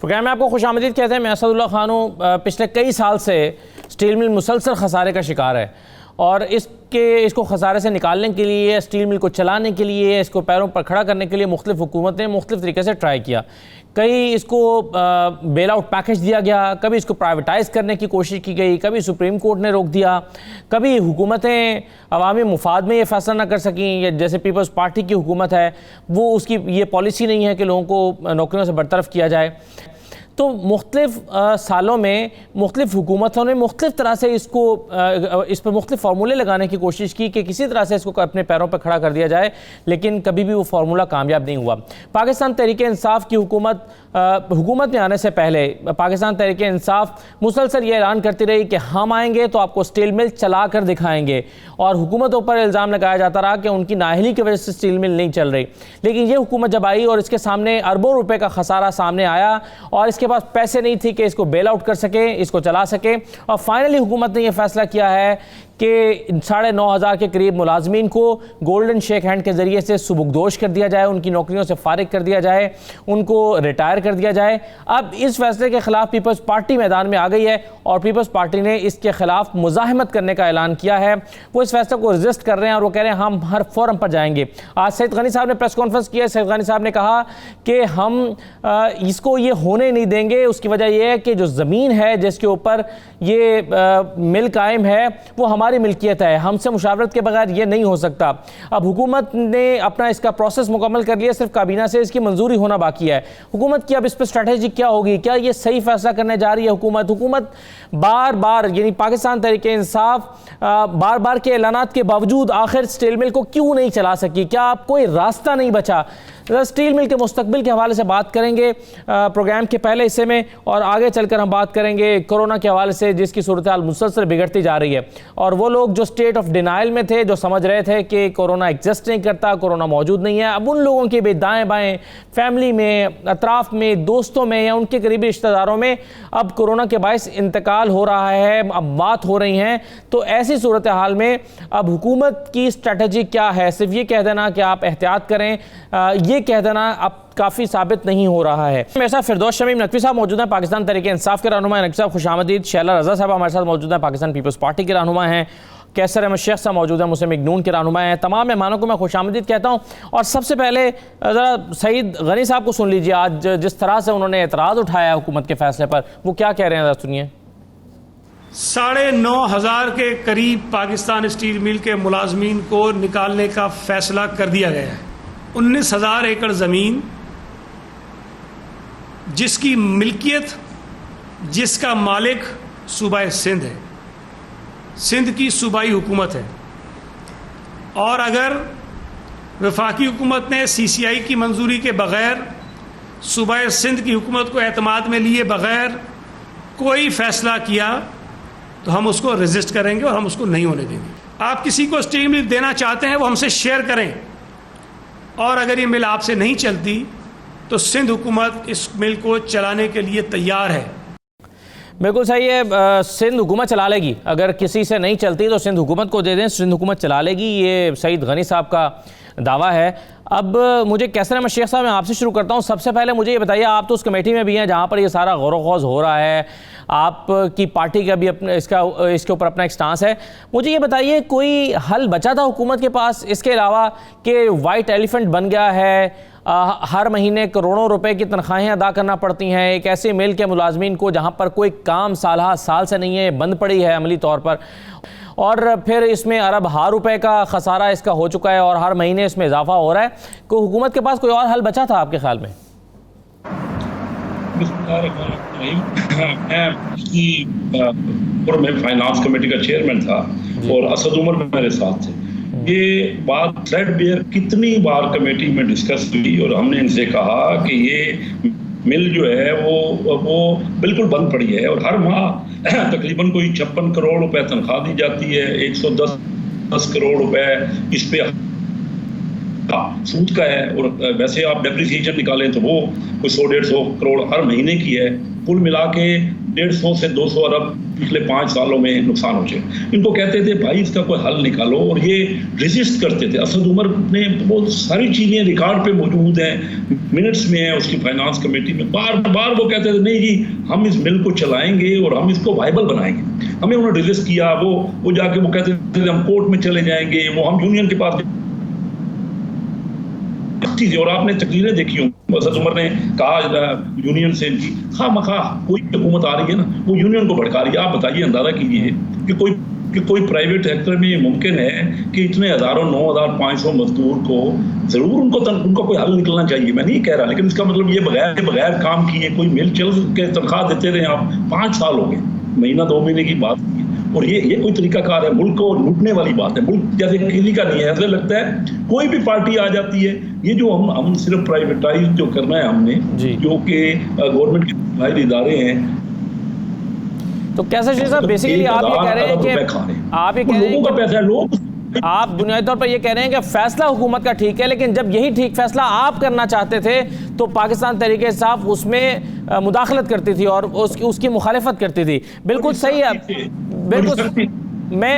Programme میں آپ کو خوش آمدید کہتے ہیں. میں اسد اللہ خان ہوں. پچھلے کئی سال سے اسٹیل مل مسلسل خسارے کا شکار ہے اور اس کو خسارے سے نکالنے کے لیے، اسٹیل مل کو چلانے کے لیے، اس کو پیروں پر کھڑا کرنے کے لیے مختلف حکومتیں مختلف طریقے سے ٹرائی کیا. کئی اس کو بیل آؤٹ پیکج دیا گیا، کبھی اس کو پرائیویٹائز کرنے کی کوشش کی گئی، کبھی سپریم کورٹ نے روک دیا، کبھی حکومتیں عوامی مفاد میں یہ فیصلہ نہ کر سکیں. جیسے پیپلز پارٹی کی حکومت ہے، وہ اس کی یہ پالیسی نہیں ہے کہ لوگوں کو نوکریوں سے برطرف کیا جائے. تو مختلف سالوں میں مختلف حکومتوں نے مختلف طرح سے اس پر مختلف فارمولے لگانے کی کوشش کی کہ کسی طرح سے اس کو اپنے پیروں پہ کھڑا کر دیا جائے، لیکن کبھی بھی وہ فارمولہ کامیاب نہیں ہوا. پاکستان تحریک انصاف کی حکومت میں آنے سے پہلے پاکستان تحریک انصاف مسلسل یہ اعلان کرتی رہی کہ ہم آئیں گے تو آپ کو اسٹیل مل چلا کر دکھائیں گے، اور حکومتوں پر الزام لگایا جاتا رہا کہ ان کی نااہلی کی وجہ سے اسٹیل مل نہیں چل رہی. لیکن یہ حکومت جب آئی اور اس کے سامنے اربوں روپے کا خسارہ سامنے آیا اور اس کے پاس پیسے نہیں تھی کہ اس کو بیل آؤٹ کر سکے، اس کو چلا سکے، اور فائنلی حکومت نے یہ فیصلہ کیا ہے کہ 9,500 کے قریب ملازمین کو گولڈن شیک ہینڈ کے ذریعے سے سبکدوش کر دیا جائے، ان کی نوکریوں سے فارغ کر دیا جائے، ان کو ریٹائر کر دیا جائے. اب اس فیصلے کے خلاف پیپلز پارٹی میدان میں آ گئی ہے اور پیپلز پارٹی نے اس کے خلاف مزاحمت کرنے کا اعلان کیا ہے. وہ اس فیصلے کو ریزسٹ کر رہے ہیں اور وہ کہہ رہے ہیں ہم ہر فورم پر جائیں گے. آج سعید غنی صاحب نے پریس کانفرنس کی ہے. سعید غنی صاحب نے کہا کہ ہم اس کو یہ ہونے نہیں دیں گے. اس کی وجہ یہ ہے کہ جو زمین ہے جس کے اوپر یہ مل قائم ہے وہ ہماری ملکیت ہے، ہم سے مشاورت کے بغیر یہ نہیں ہو سکتا. اب حکومت نے اپنا اس کا پروسیس مکمل کر لیا، صرف کابینہ سے اس کی منظوری ہونا باقی ہے. حکومت کی اب اس پہ اسٹریٹجی کیا ہوگی؟ کیا یہ صحیح فیصلہ کرنے جا رہی ہے حکومت بار بار، یعنی پاکستان تحریک انصاف بار بار کے اعلانات کے باوجود آخر اسٹیل مل کو کیوں نہیں چلا سکی؟ کیا اب کوئی راستہ نہیں بچا؟ اسٹیل مل کے مستقبل کے حوالے سے بات کریں گے پروگرام کے پہلے حصے میں، اور آگے چل کر ہم بات کریں گے کورونا کے حوالے سے جس کی صورتحال مسلسل بگڑتی جا رہی ہے، اور وہ لوگ جو اسٹیٹ آف ڈینائل میں تھے، جو سمجھ رہے تھے کہ کورونا ایگزسٹ نہیں کرتا، کورونا موجود نہیں ہے، اب ان لوگوں کے بھی دائیں بائیں فیملی میں، اطراف میں، دوستوں میں یا ان کے قریبی رشتہ داروں میں اب کورونا کے باعث انتقال ہو رہا ہے، اموات ہو رہی ہیں. تو ایسی صورتحال میں اب حکومت کی اسٹریٹجی کیا ہے؟ صرف یہ کہہ دینا کہ آپ احتیاط کریں، یہ کہہ دینا اب کافی ثابت نہیں ہو رہا ہے. میرے ساتھ فردوس شمیم نقوی صاحب موجود ہیں، پاکستان تحریک انصاف کے رہنما. نقوی صاحب خوش آمدید. شیلا رضا صاحب ہمارے ساتھ موجود ہیں، پاکستان پیپلز پارٹی کے رہنما ہیں. کیسر احمد شیخ صاحب موجود ہیں، مسلم لیگ نون کے رہنما ہیں. تمام مہمانوں کو میں خوش آمدید کہتا ہوں. اور سب سے پہلے ذرا سعید غنی صاحب کو سن لیجیے. آج جس طرح سے انہوں نے اعتراض اٹھایا حکومت کے فیصلے پر، وہ کیا کہہ رہے ہیں، ذرا سنیے. 9,500 کے قریب پاکستان اسٹیل مل کے ملازمین کو نکالنے کا فیصلہ کر دیا گیا ہے. 19,000 ایکڑ زمین جس کی ملکیت، جس کا مالک صوبہ سندھ ہے، سندھ کی صوبائی حکومت ہے، اور اگر وفاقی حکومت نے CCI کی منظوری کے بغیر صوبہ سندھ کی حکومت کو اعتماد میں لیے بغیر کوئی فیصلہ کیا تو ہم اس کو ریزسٹ کریں گے اور ہم اس کو نہیں ہونے دیں گے. آپ کسی کو اسٹیل مل دینا چاہتے ہیں وہ ہم سے شیئر کریں، اور اگر یہ مل آپ سے نہیں چلتی تو سندھ حکومت اس مل کو چلانے کے لیے تیار ہے. بالکل صحیح ہے. سندھ حکومت چلا لے گی. اگر کسی سے نہیں چلتی تو سندھ حکومت کو دے دیں، سندھ حکومت چلا لے گی. یہ سعید غنی صاحب کا دعویٰ ہے. اب مجھے کیسر احمد شیخ صاحب میں آپ سے شروع کرتا ہوں. سب سے پہلے مجھے یہ بتائیے، آپ تو اس کمیٹی میں بھی ہیں جہاں پر یہ سارا غور و خوض ہو رہا ہے، آپ کی پارٹی کا بھی اس کے اوپر اپنا ایک سٹانس ہے. مجھے یہ بتائیے، کوئی حل بچا تھا حکومت کے پاس اس کے علاوہ کہ وائٹ ایلیفنٹ بن گیا ہے، ہر مہینے کروڑوں روپے کی تنخواہیں ادا کرنا پڑتی ہیں ایک ایسے مل کے ملازمین کو جہاں پر کوئی کام سال سے نہیں ہے، بند پڑی ہے عملی طور پر، اور پھر اس میں ارب ہار روپے کا خسارہ اس کا ہو چکا ہے اور ہر مہینے اس میں اضافہ ہو رہا ہے. کوئی حکومت کے پاس کوئی اور حل بچا تھا آپ کے خیال میں؟ میں فائنانس کمیٹی کا چیئرمین تھا اور اسد عمر میرے ساتھ تھے. یہ بات تھریڈ بیئر کتنی بار کمیٹی میں ڈسکس ہوئی اور ہم نے ان سے کہا کہ یہ مل جو ہے وہ بالکل بند پڑی ہے، اور ہر ماہ تقریباً کوئی 56 کروڑ روپے تنخواہ دی جاتی ہے، 110 کروڑ روپے اس پہ سود کا ہے، اور ویسے آپ ڈیپریسیشن نکالیں تو وہ کوئی 100-150 کروڑ ہر مہینے کی ہے. کل ملا کے 150 سے 200 ارب پچھلے 5 سالوں میں نقصان ہو چکے. ان کو کہتے تھے بھائی اس کا کوئی حل نکالو, اور یہ ریزسٹ کرتے تھے. اسد عمر نے بہت ساری چیزیں ریکارڈ پہ موجود ہیں, منٹس میں ہیں اس کی فائنانس کمیٹی میں, بار بار وہ کہتے تھے نہیں جی ہم اس مل کو چلائیں گے اور ہم اس کو وائبل بنائیں گے. ہمیں انہوں نے ریزسٹ کیا, وہ جا کے وہ کہتے تھے ہم کورٹ میں چلے جائیں گے, وہ ہم یونین کے پاس. اور آپ نے تقریریں دیکھی ہوں, اسد عمر نے کہا یونین سے خواہ مخواہ کوئی حکومت آ رہی ہے نا وہ یونین کو بھڑکا رہی ہے. آپ بتائیے, اندازہ کیجیے کہ کوئی پرائیویٹ سیکٹر میں یہ ممکن ہے کہ اتنے ہزاروں 9,500 مزدور کو ضرور ان کو کوئی حل نکلنا چاہیے, میں نہیں کہہ رہا, لیکن اس کا مطلب یہ بغیر کام کیے کوئی مل چل کے تنخواہ دیتے رہے آپ. 5 سال ہو گئے, مہینہ 2 مہینے کی بات ہے. اور یہ کوئی طریقہ کار ہے؟ ملک کو لوٹنے والی بات ہے. ملک جیسے کسی کا نہیں ہے, ایسا لگتا ہے کوئی بھی پارٹی آ جاتی ہے. یہ جو ہم صرف پرائیویٹائز جو کرنا ہے ہم نے, جو کہ گورنمنٹ کے ظاہر ادارے ہیں. تو کیسا شیخ صاحب بیسیکلی آپ یہ کہہ رہے ہیں کہ آپ بنیادی طور پر یہ کہہ رہے ہیں کہ فیصلہ حکومت کا ٹھیک ہے, لیکن جب یہی ٹھیک فیصلہ آپ کرنا چاہتے تھے تو پاکستان تحریک انصاف اس میں مداخلت کرتی تھی اور اس کی مخالفت کرتی تھی. بالکل صحیح ہے, بالکل. میں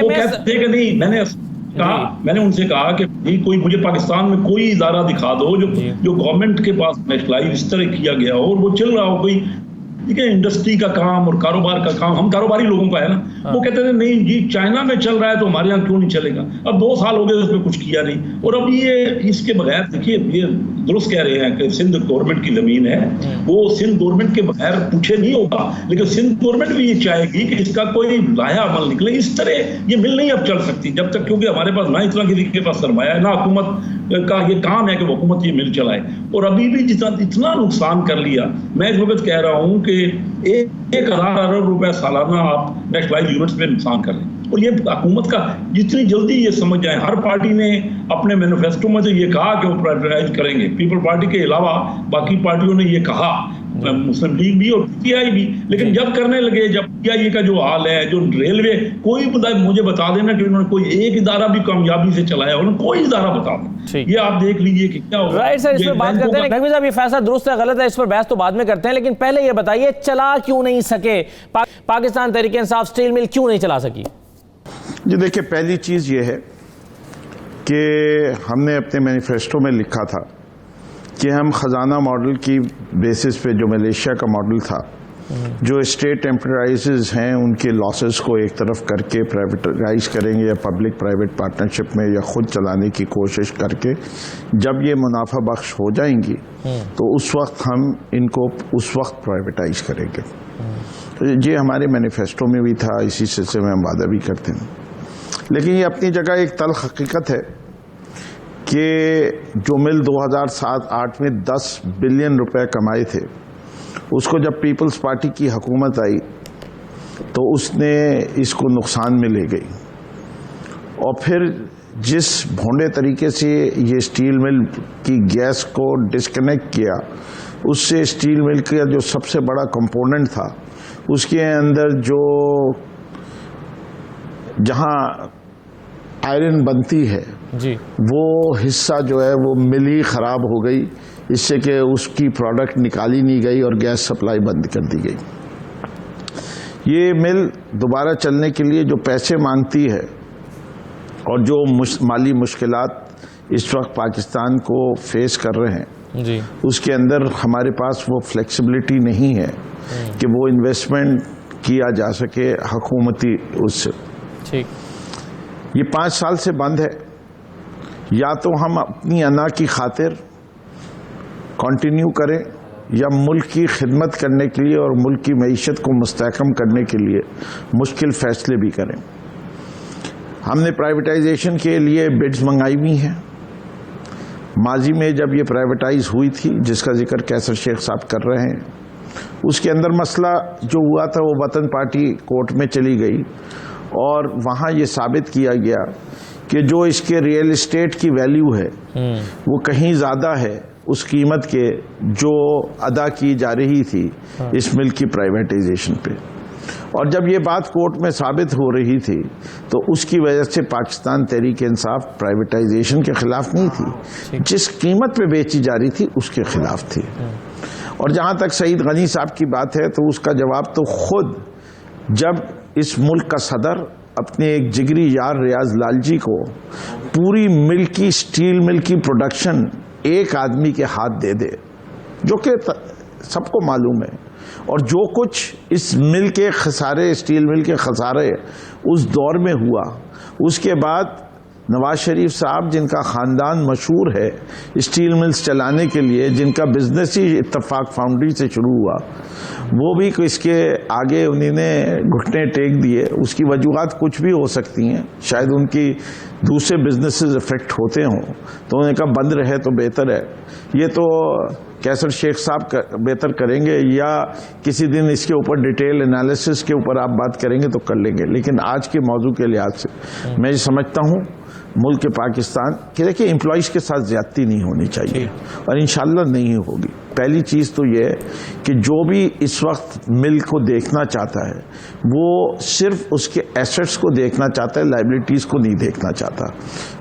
نے ان سے کہا کہ کوئی مجھے پاکستان میں کوئی ادارہ دکھا دو جو گورنمنٹ کے پاس نیشنلائز اس طرح کیا گیا ہو اور وہ چل رہا ہو. کوئی ٹھیک ہے انڈسٹری کا کام اور کاروبار کا کام ہم کاروباری لوگوں کا ہے نا. وہ کہتے تھے نہیں جی چائنا میں چل رہا ہے تو ہمارے یہاں کیوں نہیں چلے گا. اب 2 سال ہو گئے اس میں کچھ کیا نہیں. اور اب یہ اس کے بغیر دیکھیے, یہ درست کہہ رہے ہیں کہ سندھ گورنمنٹ کی زمین ہے, وہ سندھ گورنمنٹ کے بغیر پوچھے نہیں ہوگا, لیکن سندھ گورنمنٹ بھی یہ چاہے گی کہ اس کا کوئی لایا عمل نکلے. اس طرح یہ مل نہیں اب چل سکتی جب تک, کیونکہ ہمارے پاس نہ اتنا کسی کے پاس سرمایہ ہے, نہ حکومت کا یہ کام ہے کہ وہ حکومت یہ مل چلائے. اور ابھی بھی اتنا نقصان کر لیا. میں اس وقت کہہ رہا ہوں کہ 1,000 ارب روپے سالانہ آپ نیشنلائز یونٹس میں نقصان کر لیں. اور یہ حکومت کا جتنی جلدی یہ سمجھ جائیں. ہر پارٹی نے اپنے مینیفیسٹو میں سے یہ کہا کہ وہ پرائیویٹائز کریں گے. پیپل پارٹی کے علاوہ باقی پارٹیوں نے یہ کہا, مسلم لیگ بھی اور پی آئی بھی. لیکن جب کرنے لگے, جب پی آئی کا جو حال ہے, جو ریلوے, کوئی مجھے بتا دینا کہ انہوں نے کوئی ایک ادارہ بھی کامیابی سے چلایا, انہوں نے کوئی ادارہ بتا دیں. یہ آپ دیکھ لیجئے کہ کیا ہوگا. رائٹ سر, اس پر بات کرتے ہیں. نقوی صاحب یہ فیصلہ درست ہے غلط ہے اس پر بحث تو بعد میں کرتے ہیں, لیکن پہلے یہ بتائیے چلا کیوں نہیں سکے پاکستان تحریک انصاف اسٹیل مل کیوں نہیں چلا سکی؟ جی دیکھیں, پہلی چیز یہ ہے کہ ہم نے اپنے مینیفیسٹو میں لکھا تھا کہ ہم خزانہ ماڈل کی بیسس پہ, جو ملیشیا کا ماڈل تھا, جو اسٹیٹ انٹرپرائزز ہیں ان کے لاسز کو ایک طرف کر کے پرائیویٹائز کریں گے یا پبلک پرائیویٹ پارٹنرشپ میں یا خود چلانے کی کوشش کر کے جب یہ منافع بخش ہو جائیں گی تو اس وقت ہم ان کو اس وقت پرائیویٹائز کریں گے. یہ ہمارے مینیفیسٹو میں بھی تھا, اسی سلسلے میں ہم وعدہ بھی کرتے ہیں. لیکن یہ اپنی جگہ ایک تلخ حقیقت ہے کہ جو مل 2007-8 میں 10 بلین روپے کمائے تھے, اس کو جب پیپلز پارٹی کی حکومت آئی تو اس نے اس کو نقصان میں لے گئی. اور پھر جس بھونڈے طریقے سے یہ اسٹیل مل کی گیس کو ڈسکنیکٹ کیا, اس سے اسٹیل مل کا جو سب سے بڑا کمپوننٹ تھا, اس کے اندر جو جہاں آئرن بنتی ہے جی, وہ حصہ جو ہے وہ مل ہی خراب ہو گئی, اس سے کہ اس کی پروڈکٹ نکالی نہیں گئی اور گیس سپلائی بند کر دی گئی. یہ مل دوبارہ چلنے کے لیے جو پیسے مانگتی ہے اور جو مالی مشکلات اس وقت پاکستان کو فیس کر رہے ہیں جی, اس کے اندر ہمارے پاس وہ فلیکسیبلٹی نہیں ہے کہ وہ انویسٹمنٹ کیا جا سکے حکومتی اس سے. ٹھیک, یہ 5 سال سے بند ہے. یا تو ہم اپنی انا کی خاطر کنٹینیو کریں یا ملک کی خدمت کرنے کے لیے اور ملک کی معیشت کو مستحکم کرنے کے لیے مشکل فیصلے بھی کریں. ہم نے پرائیویٹائزیشن کے لیے بڈز منگائی ہوئی ہیں. ماضی میں جب یہ پرائیویٹائز ہوئی تھی, جس کا ذکر کیسر شیخ صاحب کر رہے ہیں, اس کے اندر مسئلہ جو ہوا تھا وہ وطن پارٹی کورٹ میں چلی گئی اور وہاں یہ ثابت کیا گیا کہ جو اس کے ریئل اسٹیٹ کی ویلیو ہے وہ کہیں زیادہ ہے اس قیمت کے جو ادا کی جا رہی تھی اس ملک کی پرائیویٹائزیشن پہ. اور جب یہ بات کورٹ میں ثابت ہو رہی تھی تو اس کی وجہ سے پاکستان تحریک انصاف پرائیویٹائزیشن کے خلاف نہیں تھی, جس قیمت پہ بیچی جا رہی تھی اس کے خلاف تھی. اور جہاں تک سعید غنی صاحب کی بات ہے تو اس کا جواب تو خود جب اس ملک کا صدر اپنے ایک جگری یار ریاض لالجی کو پوری مل کی اسٹیل مل کی پروڈکشن ایک آدمی کے ہاتھ دے دے، جو کہ سب کو معلوم ہے، اور جو کچھ اس مل کے خسارے، اسٹیل مل کے خسارے اس دور میں ہوا، اس کے بعد نواز شریف صاحب جن کا خاندان مشہور ہے اسٹیل ملز چلانے کے لیے، جن کا بزنس ہی اتفاق فاؤنڈری سے شروع ہوا، وہ بھی اس کے آگے انہوں نے گھٹنے ٹیک دیے۔ اس کی وجوہات کچھ بھی ہو سکتی ہیں، شاید ان کی دوسرے بزنسز افیکٹ ہوتے ہوں، تو انہوں نے کہا بند رہے تو بہتر ہے۔ یہ تو کیسر شیخ صاحب بہتر کریں گے، یا کسی دن اس کے اوپر ڈیٹیل انالیسس کے اوپر آپ بات کریں گے تو کر لیں گے، لیکن آج کے موضوع کے لحاظ سے میں سمجھتا ہوں ملک پاکستان کہ دیکھیں امپلائیز کے ساتھ زیادتی نہیں ہونی چاہیے، اور انشاءاللہ نہیں ہوگی۔ پہلی چیز تو یہ کہ جو بھی اس وقت مل کو دیکھنا چاہتا ہے وہ صرف اس کے ایسٹس کو دیکھنا چاہتا ہے، لائبلٹیز کو نہیں دیکھنا چاہتا۔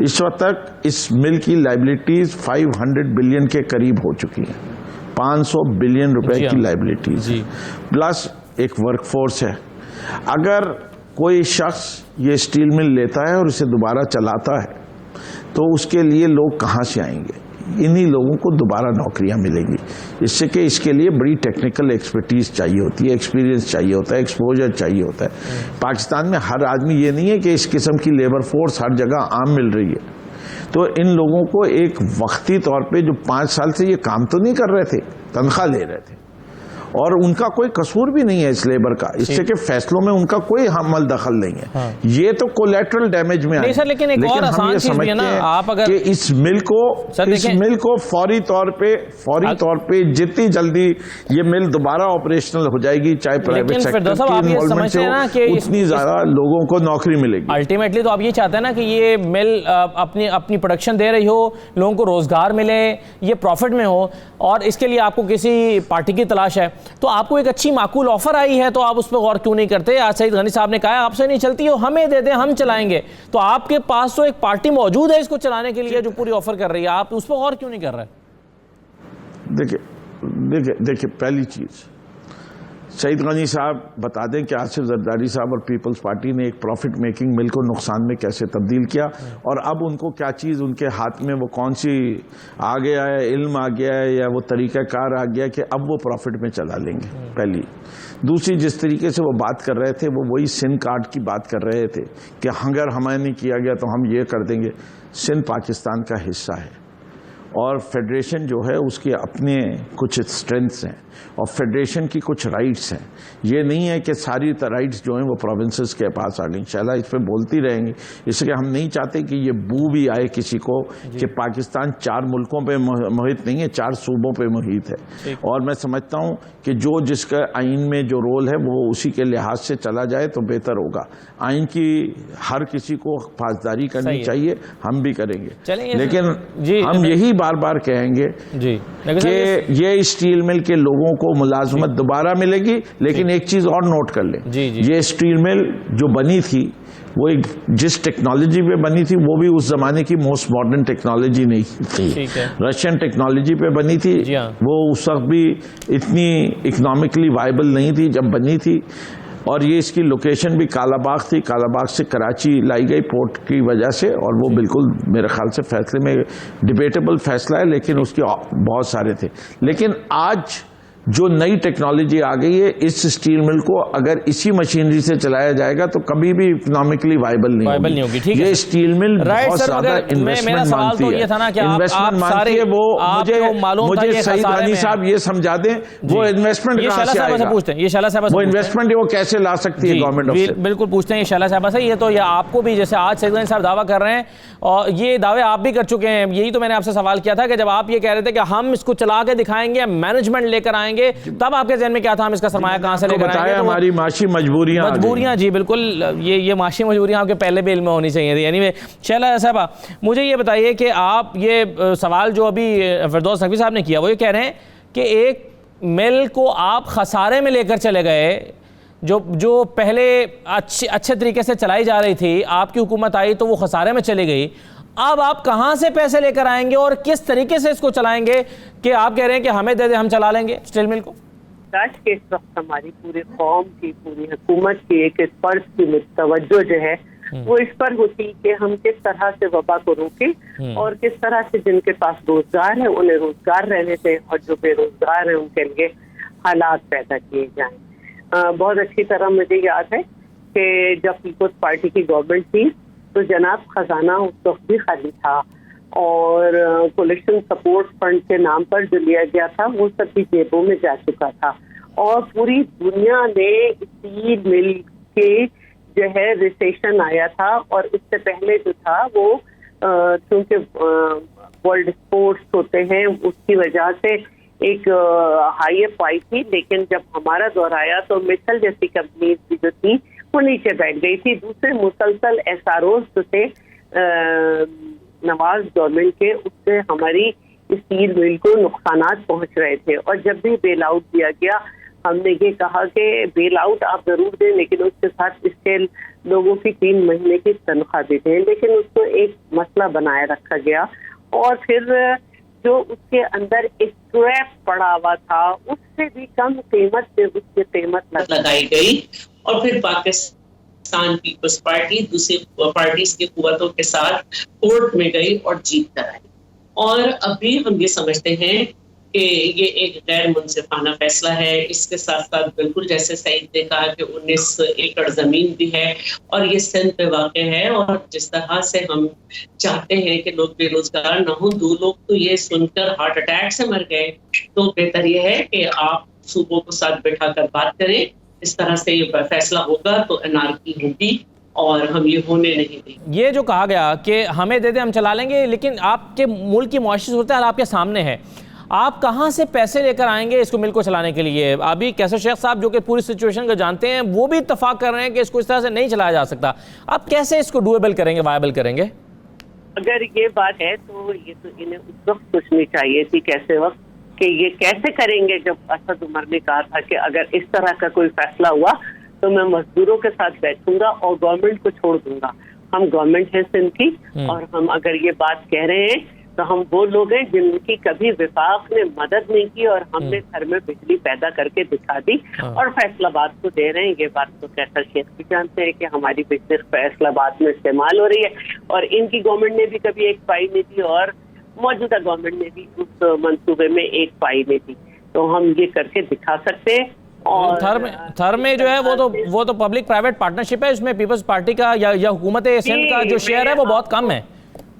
اس وقت تک اس مل کی لائبلٹیز 500 بلین کے قریب ہو چکی ہیں، 500 بلین روپے کی لائبلٹیز، پلس ایک ورک فورس ہے۔ اگر کوئی شخص یہ اسٹیل مل لیتا ہے اور اسے دوبارہ چلاتا ہے تو اس کے لیے لوگ کہاں سے آئیں گے؟ انہی لوگوں کو دوبارہ نوکریاں ملیں گی، اس سے کہ اس کے لیے بڑی ٹیکنیکل ایکسپرٹیز چاہیے ہوتی ہے، ایکسپیرینس چاہیے ہوتا ہے، ایکسپوجر چاہیے ہوتا ہے۔ پاکستان میں ہر آدمی یہ نہیں ہے کہ اس قسم کی لیبر فورس ہر جگہ عام مل رہی ہے، تو ان لوگوں کو ایک وقتی طور پہ جو 5 سال سے یہ کام تو نہیں کر رہے تھے، تنخواہ لے رہے تھے، اور ان کا کوئی قصور بھی نہیں ہے اس لیبر کا، اس سے کہ فیصلوں میں ان کا کوئی عمل دخل نہیں ہے، یہ تو کولیٹرل ڈیمیج میں آئے۔ لیکن ایک اور آسان چیز بھی ہے نا، آپ اگر کہ اس مل کو فوری طور پہ جتنی جلدی یہ مل دوبارہ آپریشنل ہو جائے گی، چاہے پرائیویٹ سیکٹر کی انوالومنٹ سے ہو، اتنی زیادہ لوگوں کو نوکری ملے گی۔ الٹیمیٹلی تو آپ یہ چاہتے ہیں نا کہ یہ مل اپنی پروڈکشن دے رہی ہو، لوگوں کو روزگار ملے، یہ پروفٹ میں ہو، اور اس کے لیے آپ کو کسی پارٹی کی تلاش ہے، تو آپ کو ایک اچھی معقول آفر آئی ہے تو آپ اس پہ غور کیوں نہیں کرتے؟ آج سعید غنی صاحب نے کہا آپ سے نہیں چلتی ہو، ہمیں دے دیں، ہم چلائیں گے، تو آپ کے پاس تو ایک پارٹی موجود ہے اس کو چلانے کے لیے جو پوری آفر کر رہی ہے، آپ اس پہ غور کیوں نہیں کر رہے؟ دیکھیں پہلی چیز سعید غنی صاحب بتا دیں کہ آصف زرداری صاحب اور پیپلز پارٹی نے ایک پروفٹ میکنگ مل کو نقصان میں کیسے تبدیل کیا، اور اب ان کو کیا چیز ان کے ہاتھ میں وہ کون سی آ گیا ہے، علم آ گیا ہے یا وہ طریقہ کار آ گیا کہ اب وہ پروفٹ میں چلا لیں گے، پہلی۔ دوسری، جس طریقے سے وہ بات کر رہے تھے وہ وہی سندھ کارڈ کی بات کر رہے تھے کہ اگر ہمیں نہیں کیا گیا تو ہم یہ کر دیں گے۔ سندھ پاکستان کا حصہ ہے، اور فیڈریشن جو ہے اس کے اپنے کچھ اسٹرینتھس ہیں، اور فیڈریشن کی کچھ رائٹس ہیں۔ یہ نہیں ہے کہ ساری رائٹس جو ہیں وہ پروونسز کے پاس آ گئی، انشاءاللہ اس پہ بولتی رہیں گی، اس لیے ہم نہیں چاہتے کہ یہ بو بھی آئے کسی کو کہ پاکستان 4 ملکوں پہ محیط نہیں ہے، 4 صوبوں پہ محیط ہے۔ اور میں سمجھتا ہوں کہ جس کا آئین میں جو رول ہے وہ اسی کے لحاظ سے چلا جائے تو بہتر ہوگا۔ آئین کی ہر کسی کو پاسداری کرنی چاہیے، ہم بھی کریں گے، لیکن ہم یہی بار بار کہیں گے کہ یہ اسٹیل مل کے لوگوں کو ملازمت دوبارہ ملے گی، لیکن ایک چیز اور نوٹ کر لیں، یہ اسٹیل مل جو بنی تھی وہ جس ٹیکنالوجی پہ بنی تھی وہ بھی اس زمانے کی موسٹ ماڈرن ٹیکنالوجی نہیں تھی، رشین ٹیکنالوجی پہ بنی تھی، وہ اس وقت بھی اتنی اکنامکلی وائبل نہیں تھی جب بنی تھی، اور یہ اس کی لوکیشن بھی کالا باغ تھی، کالا باغ سے کراچی لائی گئی پورٹ کی وجہ سے، اور وہ بالکل میرے خیال سے فیصلے میں ڈیبیٹیبل فیصلہ ہے، لیکن اس کے بہت سارے تھے۔ لیکن آج جو نئی ٹیکنالوجی آ گئی ہے، اس اسٹیل مل کو اگر اسی مشینری سے چلایا جائے گا تو کبھی بھی اکنامکلی وائبل نہیں ہوگی۔ یہ اسٹیل مل بہت زیادہ انویسٹمنٹ مانگتی ہے، انویسٹمنٹ مانگتی ہے۔ وہ مجھے سعید غنی صاحب یہ سمجھا دیں وہ انویسٹمنٹ کہاں سے آئے گا، وہ انویسٹمنٹ وہ کیسے لا سکتی ہے گورنمنٹ آف سے؟ بالکل پوچھتے ہیں یہ شعلہ صاحبہ سے، یہ تو آپ کو بھی جیسے آج سعید غنی صاحب دعویٰ کر رہے ہیں، اور یہ دعوے آپ بھی کر چکے ہیں، یہی تو میں نے آپ سے سوال کیا تھا کہ جب آپ یہ کہہ رہے تھے کہ ہم اس کو چلا کے دکھائیں گے، مینجمنٹ لے کر آئیں گے، تب آپ کے ذہن میں کیا تھا ہم اس کا سرمایہ کہاں سے لے کر آئیں گے؟ ہماری معاشی مجبوریاں، جی بالکل، یہ معاشی مجبوریاں آپ کے پہلے بھی علم میں ہونی چاہیے تھی۔ یعنی شعلہ صاحبہ مجھے یہ بتائیے کہ آپ یہ سوال جو ابھی فردوس نقوی صاحب نے کیا وہ یہ کہہ رہے ہیں کہ ایک مل کو آپ خسارے میں لے کر چلے گئے، جو پہلے اچھے طریقے سے چلائی جا رہی تھی، آپ کی حکومت آئی تو وہ خسارے میں چلی گئی، اب آپ کہاں سے پیسے لے کر آئیں گے اور کس طریقے سے اس کو چلائیں گے کہ آپ کہہ رہے ہیں کہ ہمیں دے دیں ہم چلا لیں گے اسٹیل مل کو؟ کہ اس وقت ہماری پورے قوم کی, پوری حکومت کی ایک فرض کی توجہ جو ہے وہ اس پر ہوتی کہ ہم کس طرح سے وبا کو روکیں اور کس طرح سے جن کے پاس روزگار ہے انہیں روزگار رہنے دیں اور جو بے روزگار ہیں ان کے لیے حالات پیدا کیے جائیں. بہت اچھی طرح مجھے یاد ہے کہ جب پیپلز پارٹی کی گورنمنٹ تھی تو جناب خزانہ اس وقت بھی خالی تھا اور کولیکشن سپورٹ فنڈ کے نام پر جو لیا گیا تھا وہ سب بھی جیبوں میں جا چکا تھا اور پوری دنیا نے اسٹیل مل کے جو ہے ریسیشن آیا تھا اور اس سے پہلے جو تھا وہ چونکہ ورلڈ اسپورٹس ہوتے ہیں اس کی وجہ سے ایک ہائی اپ آئی تھی, لیکن جب ہمارا دور آیا تو مثل جیسی کمپنیز بھی جو تھی وہ نیچے بیٹھ گئی تھی. دوسرے مسلسل ایس آر اوز جو تھے نواز گورنمنٹ کے اس سے ہماری اسٹیل مل کو نقصانات پہنچ رہے تھے اور جب بھی بیل آؤٹ دیا گیا ہم نے یہ کہا کہ بیل آؤٹ آپ ضرور دیں لیکن اس کے ساتھ اسٹیل لوگوں کی 3 مہینے کی تنخواہ بھی دیں, لیکن اس کو ایک مسئلہ بنائے رکھا گیا اور پھر جو اس کے اندر اسکریپ پڑا ہوا تھا اس سے بھی کم قیمت سے اس کی قیمت لگائی گئی اور پھر پاکستان پیپلز پارٹی دوسری پارٹیز کی قوتوں کے ساتھ کورٹ میں گئی اور جیت کر آئی. اور ابھی ہم یہ سمجھتے ہیں کہ یہ ایک غیر منصفانہ فیصلہ ہے. اس کے ساتھ ساتھ بالکل جیسے سعید نے کہا کہ 19 ایکڑ زمین بھی ہے اور یہ سندھ پہ واقع ہے اور جس طرح سے ہم چاہتے ہیں کہ لوگ بے روزگار نہ ہوں, 2 لوگ تو یہ سن کر ہارٹ اٹیک سے مر گئے, تو بہتر یہ ہے کہ آپ صوبوں کو ساتھ بٹھا کر بات کریں. اس طرح سے یہ فیصلہ ہوگا تو انارکی ہوگی اور ہم یہ ہونے نہیں دیں. یہ جو کہا گیا کہ ہمیں دے دیں ہم چلا لیں گے, لیکن آپ کے ملک کی معاشی صورتحال آپ کے سامنے ہے, آپ کہاں سے پیسے لے کر آئیں گے اس کو ملک کو چلانے کے لیے؟ ابھی کیسر شیخ صاحب جو کہ پوری سچویشن کو جانتے ہیں وہ بھی اتفاق کر رہے ہیں کہ اس کو اس طرح سے نہیں چلایا جا سکتا. آپ کیسے اس کو ڈویبل کریں گے, وائبل کریں گے؟ اگر یہ بات ہے تو یہ تو انہیں اس وقت سوچنی چاہیے تھی کیسے وقت کہ یہ کیسے کریں گے جب اسد عمر نے کہا تھا کہ اگر اس طرح کا کوئی فیصلہ ہوا تو میں مزدوروں کے ساتھ بیٹھوں گا اور گورنمنٹ کو چھوڑ دوں گا. ہم گورنمنٹ ہے سندھ کی اور ہم اگر یہ بات کہہ رہے ہیں تو ہم وہ لوگ ہیں جن کی کبھی وفاق نے مدد نہیں کی اور ہم نے گھر میں بجلی پیدا کر کے دکھا دی اور فیصل آباد کو دے رہے ہیں. یہ بات تو کیسر شیخ بھی جانتے ہیں کہ ہماری بجلی فیصل آباد میں استعمال ہو رہی ہے اور ان کی گورنمنٹ نے بھی کبھی ایک پائی نہیں دی اور موجودہ گورنمنٹ نے بھی اس منصوبے میں ایک پائی نہیں دی. تو ہم یہ کر کے دکھا سکتے ہیں. اور تھر میں جو ہے وہ تو پبلک پرائیویٹ پارٹنرشپ ہے, اس میں پیپلز پارٹی کا یا حکومت سندھ کا جو شیئر ہے وہ بہت کم ہے,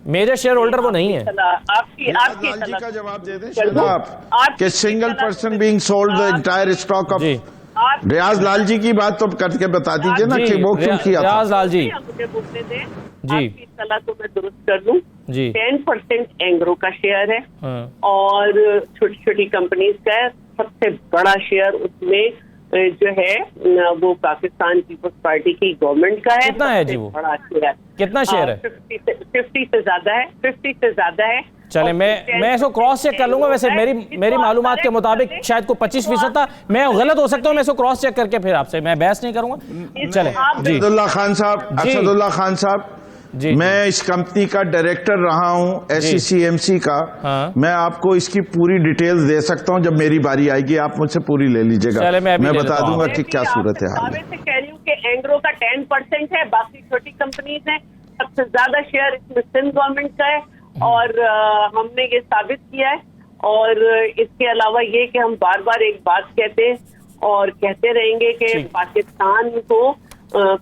میجر شیئر ہولڈر وہ نہیں ہے. آپ جی کا جواب دے دیں شہزاد کہ single person being sold the entire stock of Riaz Lal ji کی بات تو کر کے بتا دیجئے نا کہ وہ کیوں کیا تھا. ریاض لال جی مجھے بولنے دیں جی آپ کی اصطلاح کو میں درست کر دوں. جی 10% اینگرو کا شیئر ہے اور چھوٹی چھوٹی کمپنیز کا ہے. سب سے بڑا شیئر اس میں جو ہے وہ پاکستان پیپلز پارٹی کی گورنمنٹ کا ہے. کتنا ہے جی وہ بڑا شیئر کتنا شیئر ہے؟ 50 سے زیادہ ہے. 50 سے زیادہ ہے. چلے میں اس کو کراس چیک کر لوں گا. ویسے میری معلومات کے مطابق شاید کو 25% تھا, میں غلط ہو سکتا ہوں, میں اس کو کراس چیک کر کے پھر آپ سے میں بحث نہیں کروں گا. چلے جی اسد اللہ خان صاحب جی میں اس کمپنی کا ڈائریکٹر رہا ہوں SCCMC کا. میں آپ کو اس کی پوری ڈیٹیل دے سکتا ہوں جب میری باری آئے گی, آپ مجھ سے پوری لے لیجئے گا. میں بتا دوں گا کہ کیا صورت حال ہے. میں کہہ رہی ہوں کہ اینگرو کا 10% ہے, باقی چھوٹی کمپنیز ہیں. سب سے زیادہ شیئر اس میں سندھ گورنمنٹ کا ہے اور ہم نے یہ ثابت کیا ہے. اور اس کے علاوہ یہ کہ ہم بار بار ایک بات کہتے ہیں اور کہتے رہیں گے کہ پاکستان کو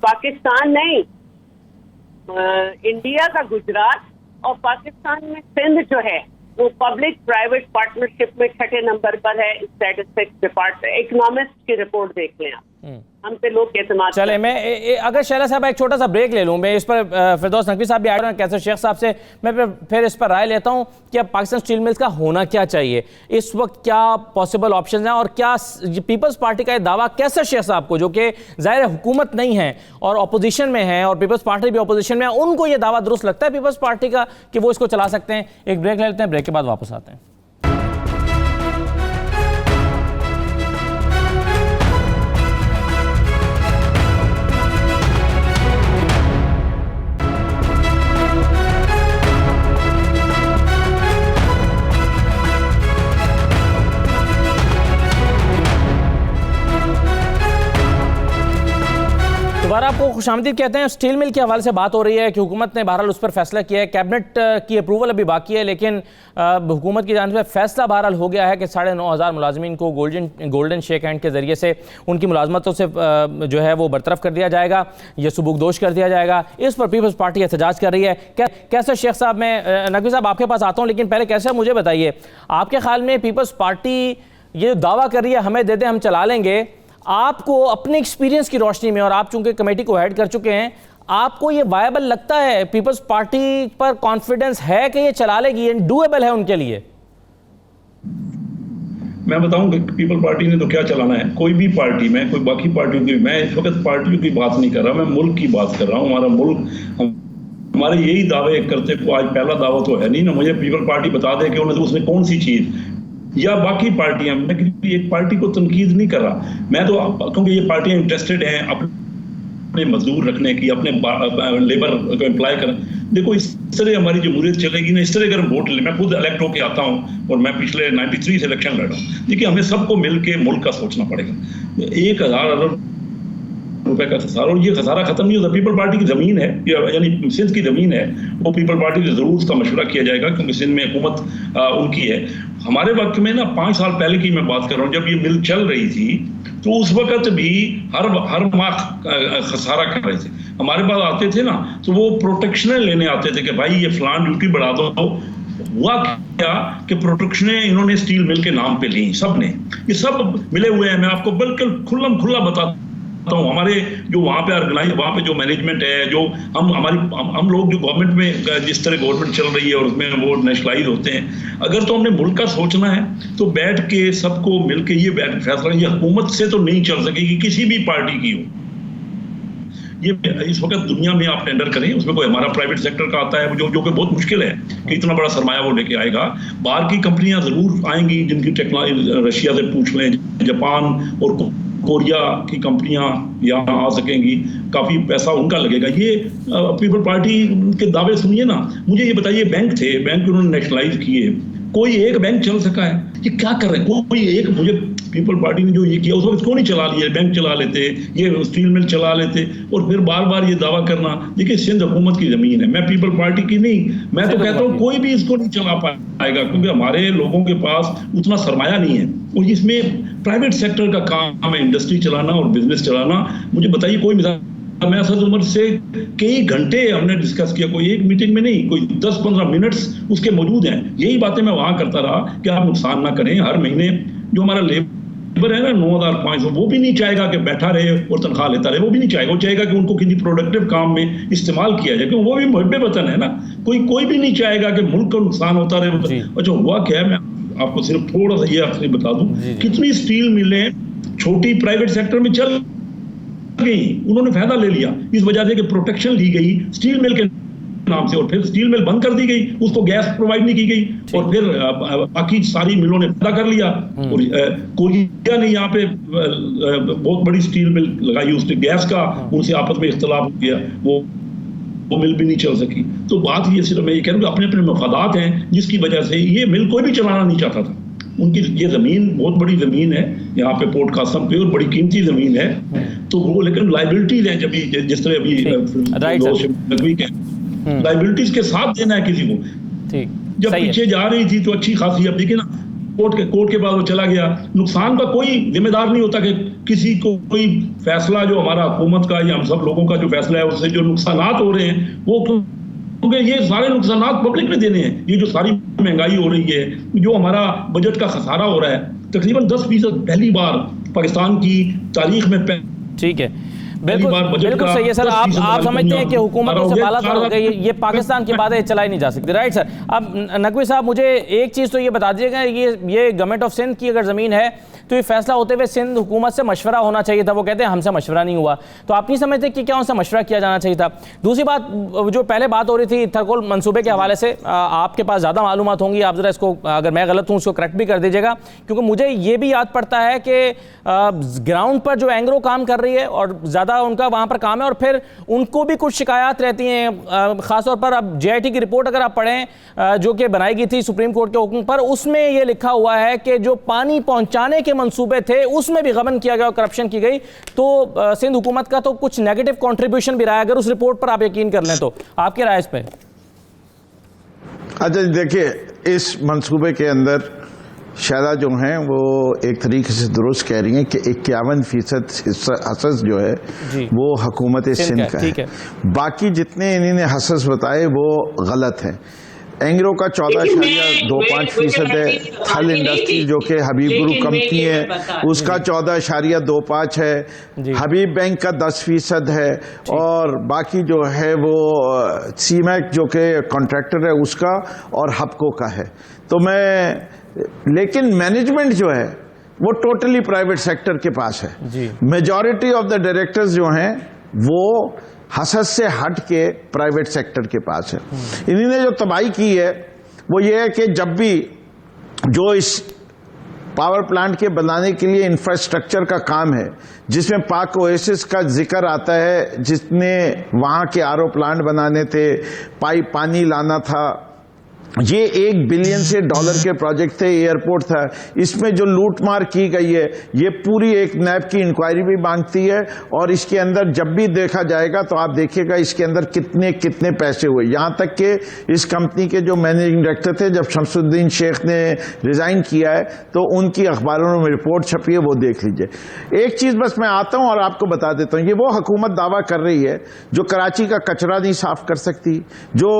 پاکستان نہیں انڈیا کا گجرات اور پاکستان میں سندھ جو ہے وہ پبلک پرائیویٹ پارٹنرشپ میں 6 نمبر پر ہے. اسٹیٹسٹکس ڈپارٹمنٹ اکنامسٹ کی رپورٹ دیکھ لیں آپ. ہم پہ لوگ اعتماد. چلے میں اگر شہلا صاحب ایک چھوٹا سا بریک لے لوں, میں اس پر فردوس نقوی صاحب بھی آئے ہیں, کیسر شیخ صاحب سے میں پھر اس پر رائے لیتا ہوں کہ اب پاکستان اسٹیل ملز کا ہونا کیا چاہیے, اس وقت کیا پاسبل آپشنز ہیں, اور کیا پیپلز پارٹی کا یہ دعویٰ کیسر شیخ صاحب کو جو کہ ظاہر حکومت نہیں ہے اور اپوزیشن میں ہیں اور پیپلز پارٹی بھی اپوزیشن میں ہے, ان کو یہ دعویٰ درست لگتا ہے پیپلز پارٹی کا کہ وہ اس کو چلا سکتے ہیں؟ ایک بریک لے لیتے ہیں, بریک کے بعد واپس آتے ہیں. آپ کو خوش آمدید کہتے ہیں. اسٹیل مل کے حوالے سے بات ہو رہی ہے کہ حکومت نے بہرحال اس پر فیصلہ کیا ہے, کیبنٹ کی اپروول ابھی باقی ہے, لیکن حکومت کی جانب سے فیصلہ بہرحال ہو گیا ہے کہ 9,500 ملازمین کو گولڈن شیک ہینڈ کے ذریعے سے ان کی ملازمتوں سے جو ہے وہ برطرف کر دیا جائے گا یا سبکدوش کر دیا جائے گا. اس پر پیپلز پارٹی احتجاج کر رہی ہے. کیسے شیخ صاحب, میں نقوی صاحب آپ کے پاس آتا ہوں, لیکن پہلے کیسے مجھے بتائیے, آپ کے خیال میں پیپلز پارٹی یہ دعویٰ کر رہی ہے ہمیں دے دیں ہم چلا لیں گے, آپ کو اپنے ایکسپیرینس کی روشنی میں, اور آپ چونکہ کمیٹی کو ہیڈ کر چکے ہیں, آپ کو یہ وائبل لگتا ہے, پیپلز پارٹی پر کانفیڈنس ہے کہ یہ چلا لے گی, یہ ڈویبل ہے ان کے لیے؟ میں بتاؤں کہ پیپل پارٹی نے تو کیا چلانا ہے, کوئی بھی پارٹی میں, کوئی باقی پارٹیوں کی, میں اس وقت پارٹیوں کی بات نہیں کر رہا, میں ملک کی بات کر رہا ہوں. ہمارا ملک, ہمارے یہی دعوے کرتے کو آج پہلا دعویٰ تو ہے نہیں نا. مجھے پیپل پارٹی بتا دے کہ اس نے کون سی چیز, یا باقی پارٹیاں, میں ایک پارٹی کو تنقید نہیں کر رہا, میں تو کیونکہ یہ پارٹیاں انٹرسٹڈ ہیں اپنے مزدور رکھنے کی, اپنے لیبر کو امپلائی کرنے. دیکھو اس طرح ہماری جمہوریت چلے گی نا, اس طرح اگر ہم ووٹ لیں, میں خود الیکٹ ہو کے آتا ہوں اور میں پچھلے 93 سے الیکشن لڑا ہوں. دیکھیے ہمیں سب کو مل کے ملک کا سوچنا پڑے گا. 1,000 ارب روپے کا خسارہ, اور یہ خسارہ ختم نہیں ہوتا. پیپل پارٹی کی زمین ہے, یعنی سندھ کی زمین ہے, وہ پیپل پارٹی سے ضرور اس کا مشورہ کیا جائے گا کیونکہ سندھ میں حکومت ان کی ہے. ہمارے وقت میں نا 5 سال پہلے کی میں بات کر رہا ہوں, جب یہ مل چل رہی تھی تو اس وقت بھی ہر ماہ خسارہ کر رہے تھے. ہمارے پاس آتے تھے نا تو وہ پروٹیکشنیں لینے آتے تھے کہ بھائی یہ فلان ڈیوٹی بڑھا دو. ہوا کیا کہ پروٹیکشنیں انہوں نے اسٹیل مل کے نام پہ لیں, سب نے, یہ سب ملے ہوئے ہیں. میں آپ کو بالکل کھلم کھلا بتاتا ہوں, ہمارے جو وہاں پہ آرگنائز, وہاں پہ جو مینجمنٹ ہے, جو ہم لوگ جو گورنمنٹ میں, جس طرح گورنمنٹ چل رہی ہے اور اس میں وہ نیشنلائز ہوتے ہیں, اگر تو ہم نے ملک کا سوچنا ہے تو بیٹھ کے سب کو مل کے یہ فیصلہ, یہ حکومت سے تو نہیں چل سکے گی, کسی بھی پارٹی کی ہو. یہ اس وقت دنیا میں آپ ٹینڈر کریں, اس میں کوئی ہمارا پرائیویٹ سیکٹر کا آتا ہے جو کہ بہت مشکل ہے کہ اتنا بڑا سرمایہ وہ لے کے آئے گا. باہر کی کمپنیاں ضرور آئیں گی جن کی ٹیکنالوجی, رشیا سے پوچھ لیں, جاپان اور کوریا کی کمپنیاں یہاں آ سکیں گی, کافی پیسہ ان کا لگے گا. یہ پیپل پارٹی کے دعوے سنیے نا. مجھے یہ بتائیے, بینک تھے, بینک انہوں نے نیشنلائز کیے, کوئی ایک بینک چل سکا ہے؟ یہ کیا کر رہے ہیں؟ کوئی ایک, مجھے پیپل پارٹی نے جو یہ کیا اس وقت کیوں نہیں چلا لیا؟ بینک چلا لیتے, یہ اسٹیل مل چلا لیتے, اور پھر بار بار یہ دعویٰ کرنا. دیکھیے سندھ حکومت کی زمین ہے, میں پیپل پارٹی کی نہیں, میں تو کہتا ہوں کوئی بھی اس کو نہیں چلا پائے گا کیونکہ ہمارے لوگوں کے پاس اتنا سرمایہ نہیں ہے. اور اس میں پرائیویٹ سیکٹر کا کام ہے انڈسٹری چلانا اور بزنس چلانا. مجھے بتائیے کوئی مثال, میں اسد عمر سے کئی گھنٹے ہم نے ڈسکس کیا, کوئی ایک میٹنگ میں نہیں, کوئی 10-15 منٹس اس کے موجود ہیں. یہی باتیں میں وہاں کرتا رہا کہ آپ نقصان نہ کریں. ہر مہینے جو ہمارا لیبر ہے نا 9,500, وہ بھی نہیں چاہے گا کہ بیٹھا رہے اور تنخواہ لیتا رہے, وہ بھی نہیں چاہے گا. وہ چاہے گا کہ ان کو کسی پروڈکٹیو کام میں استعمال کیا جائے, کیونکہ وہ بھی محب وطن ہے نا. کوئی بھی نہیں چاہے گا کہ ملک کا نقصان ہوتا رہے. اچھا ہوا کیا ہے, میں آپ کو صرف تھوڑا سا یہ آپ سے بتا دوں, کتنی اسٹیل ملیں چھوٹی پرائیویٹ سیکٹر میں چل گئی, انہوں نے فائدہ لے لیا اس وجہ سے کہ پروٹیکشن لی گئی اسٹیل مل کے نام سے, اور پھر اسٹیل مل بند کر دی گئی, اس کو گیس پرووائڈ نہیں کی گئی, اور پھر باقی ساری ملوں نے فائدہ کر لیا. اور کوریا نے یہاں پہ بہت بڑی اسٹیل مل لگائی, اس نے گیس کا ان سے آپس میں اختلاف ہو گیا, وہ مل بھی نہیں چل سکی. تو بات یہ صرف میں یہ کہہ رہا ہوں کہ اپنے مفادات ہیں جس کی وجہ سے یہ مل کوئی بھی چلانا نہیں چاہتا تھا. ان کی یہ زمین بہت بڑی زمین ہے یہاں پہ پورٹ قاسم پہ, اور بڑی قیمتی زمین ہے. تو وہ لیکن لائبلٹیز ہیں, جب جس طرح ابھی لائبلٹیز کے ساتھ دینا ہے کسی کو. جب پیچھے جا رہی تھی تو اچھی خاصی, اب دیکھیں نا کورٹ کے بعد وہ چلا گیا. نقصان کا کوئی ذمہ دار نہیں ہوتا کہ کسی کو کوئی فیصلہ جو ہمارا حکومت کا یا ہم سب لوگوں کا جو فیصلہ ہے اس سے جو نقصانات ہو رہے ہیں وہ, کیونکہ یہ سارے نقصانات پبلک نے دینے ہیں. یہ جو ساری مہنگائی ہو رہی ہے, جو ہمارا بجٹ کا خسارہ ہو رہا ہے, تقریباً 10% پہلی بار پاکستان کی تاریخ میں. ٹھیک ہے, بالکل صحیح ہے سر. آپ سمجھتے ہیں کہ حکومتوں سے بالا تر ہو گئی, یہ پاکستان کی باتیں چلائی نہیں جا سکتی, رائٹ سر. اب نقوی صاحب مجھے ایک چیز تو یہ بتا دیجیے گا, یہ گورنمنٹ آف سندھ کی اگر زمین ہے تو یہ فیصلہ ہوتے ہوئے سندھ حکومت سے مشورہ ہونا چاہیے تھا. وہ کہتے ہیں ہم سے مشورہ نہیں ہوا, تو آپ نہیں سمجھتے کہ کیا ان سے مشورہ کیا جانا چاہیے تھا؟ دوسری بات, جو پہلے بات ہو رہی تھی تھرکول منصوبے کے حوالے سے, آپ کے پاس زیادہ معلومات ہوں گی, آپ ذرا اس کو, اگر میں غلط ہوں اس کو کریکٹ بھی کر دیجیے گا, کیونکہ مجھے یہ بھی یاد پڑتا ہے کہ گراؤنڈ پر جو اینگرو کام کر رہی ہے اور زیادہ زیادہ ان کا وہاں پر کام ہے، اور پھر ان کو بھی کچھ شکایات رہتی ہیں، خاص طور پر اب جے آئی ٹی کی رپورٹ اگر آپ پڑھیں جو کہ بنائی گئی تھی سپریم کورٹ کے حکم پر، اس میں یہ لکھا ہوا ہے کہ جو پانی پہنچانے کے منصوبے تھے اس میں بھی غبن کیا گیا اور کرپشن کی گئی. تو سندھ حکومت کا تو کچھ نیگیٹو کنٹریبیوشن بھی رہا ہے، اگر اس رپورٹ پر آپ یقین کر لیں تو. آپ کی رائے اس پہ؟ اچھا دیکھیے، اس منصوبے کے اندر شاہدہ جو ہیں وہ ایک طریقے سے درست کہہ رہی ہیں کہ 51% حصص جو ہے وہ حکومت سندھ کا ہے. باقی جتنے انہوں نے حصص بتائے وہ غلط ہیں. اینگرو کا 14.25% ہے. تھل انڈسٹری جو کہ حبیب گروپ کمپنی ہے اس کا 14.25 ہے. حبیب بینک کا 10% ہے. اور باقی جو ہے وہ سیمیک جو کہ کانٹریکٹر ہے اس کا اور ہپکو کا ہے. تو لیکن مینجمنٹ جو ہے وہ ٹوٹلی پرائیویٹ سیکٹر کے پاس ہے. میجورٹی آف دا ڈائریکٹرز جو ہیں وہ حصص سے ہٹ کے پرائیویٹ سیکٹر کے پاس ہے. انہوں نے جو تباہی کی ہے وہ یہ ہے کہ جب بھی جو اس پاور پلانٹ کے بنانے کے لیے انفراسٹرکچر کا کام ہے جس میں پاک اویسس کا ذکر آتا ہے، جس نے وہاں کے آر او پلانٹ بنانے تھے، پانی لانا تھا، یہ $1 بلین سے کے پروجیکٹ تھے، ایئرپورٹ تھا، اس میں جو لوٹ مار کی گئی ہے یہ پوری ایک نیب کی انکوائری بھی مانگتی ہے. اور اس کے اندر جب بھی دیکھا جائے گا تو آپ دیکھیے گا اس کے اندر کتنے پیسے ہوئے. یہاں تک کہ اس کمپنی کے جو مینیجنگ ڈائریکٹر تھے جب شمس الدین شیخ نے ریزائن کیا ہے تو ان کی اخباروں میں رپورٹ چھپی ہے، وہ دیکھ لیجئے. ایک چیز بس میں آتا ہوں اور آپ کو بتا دیتا ہوں، یہ وہ حکومت دعویٰ کر رہی ہے جو کراچی کا کچرا نہیں صاف کر سکتی، جو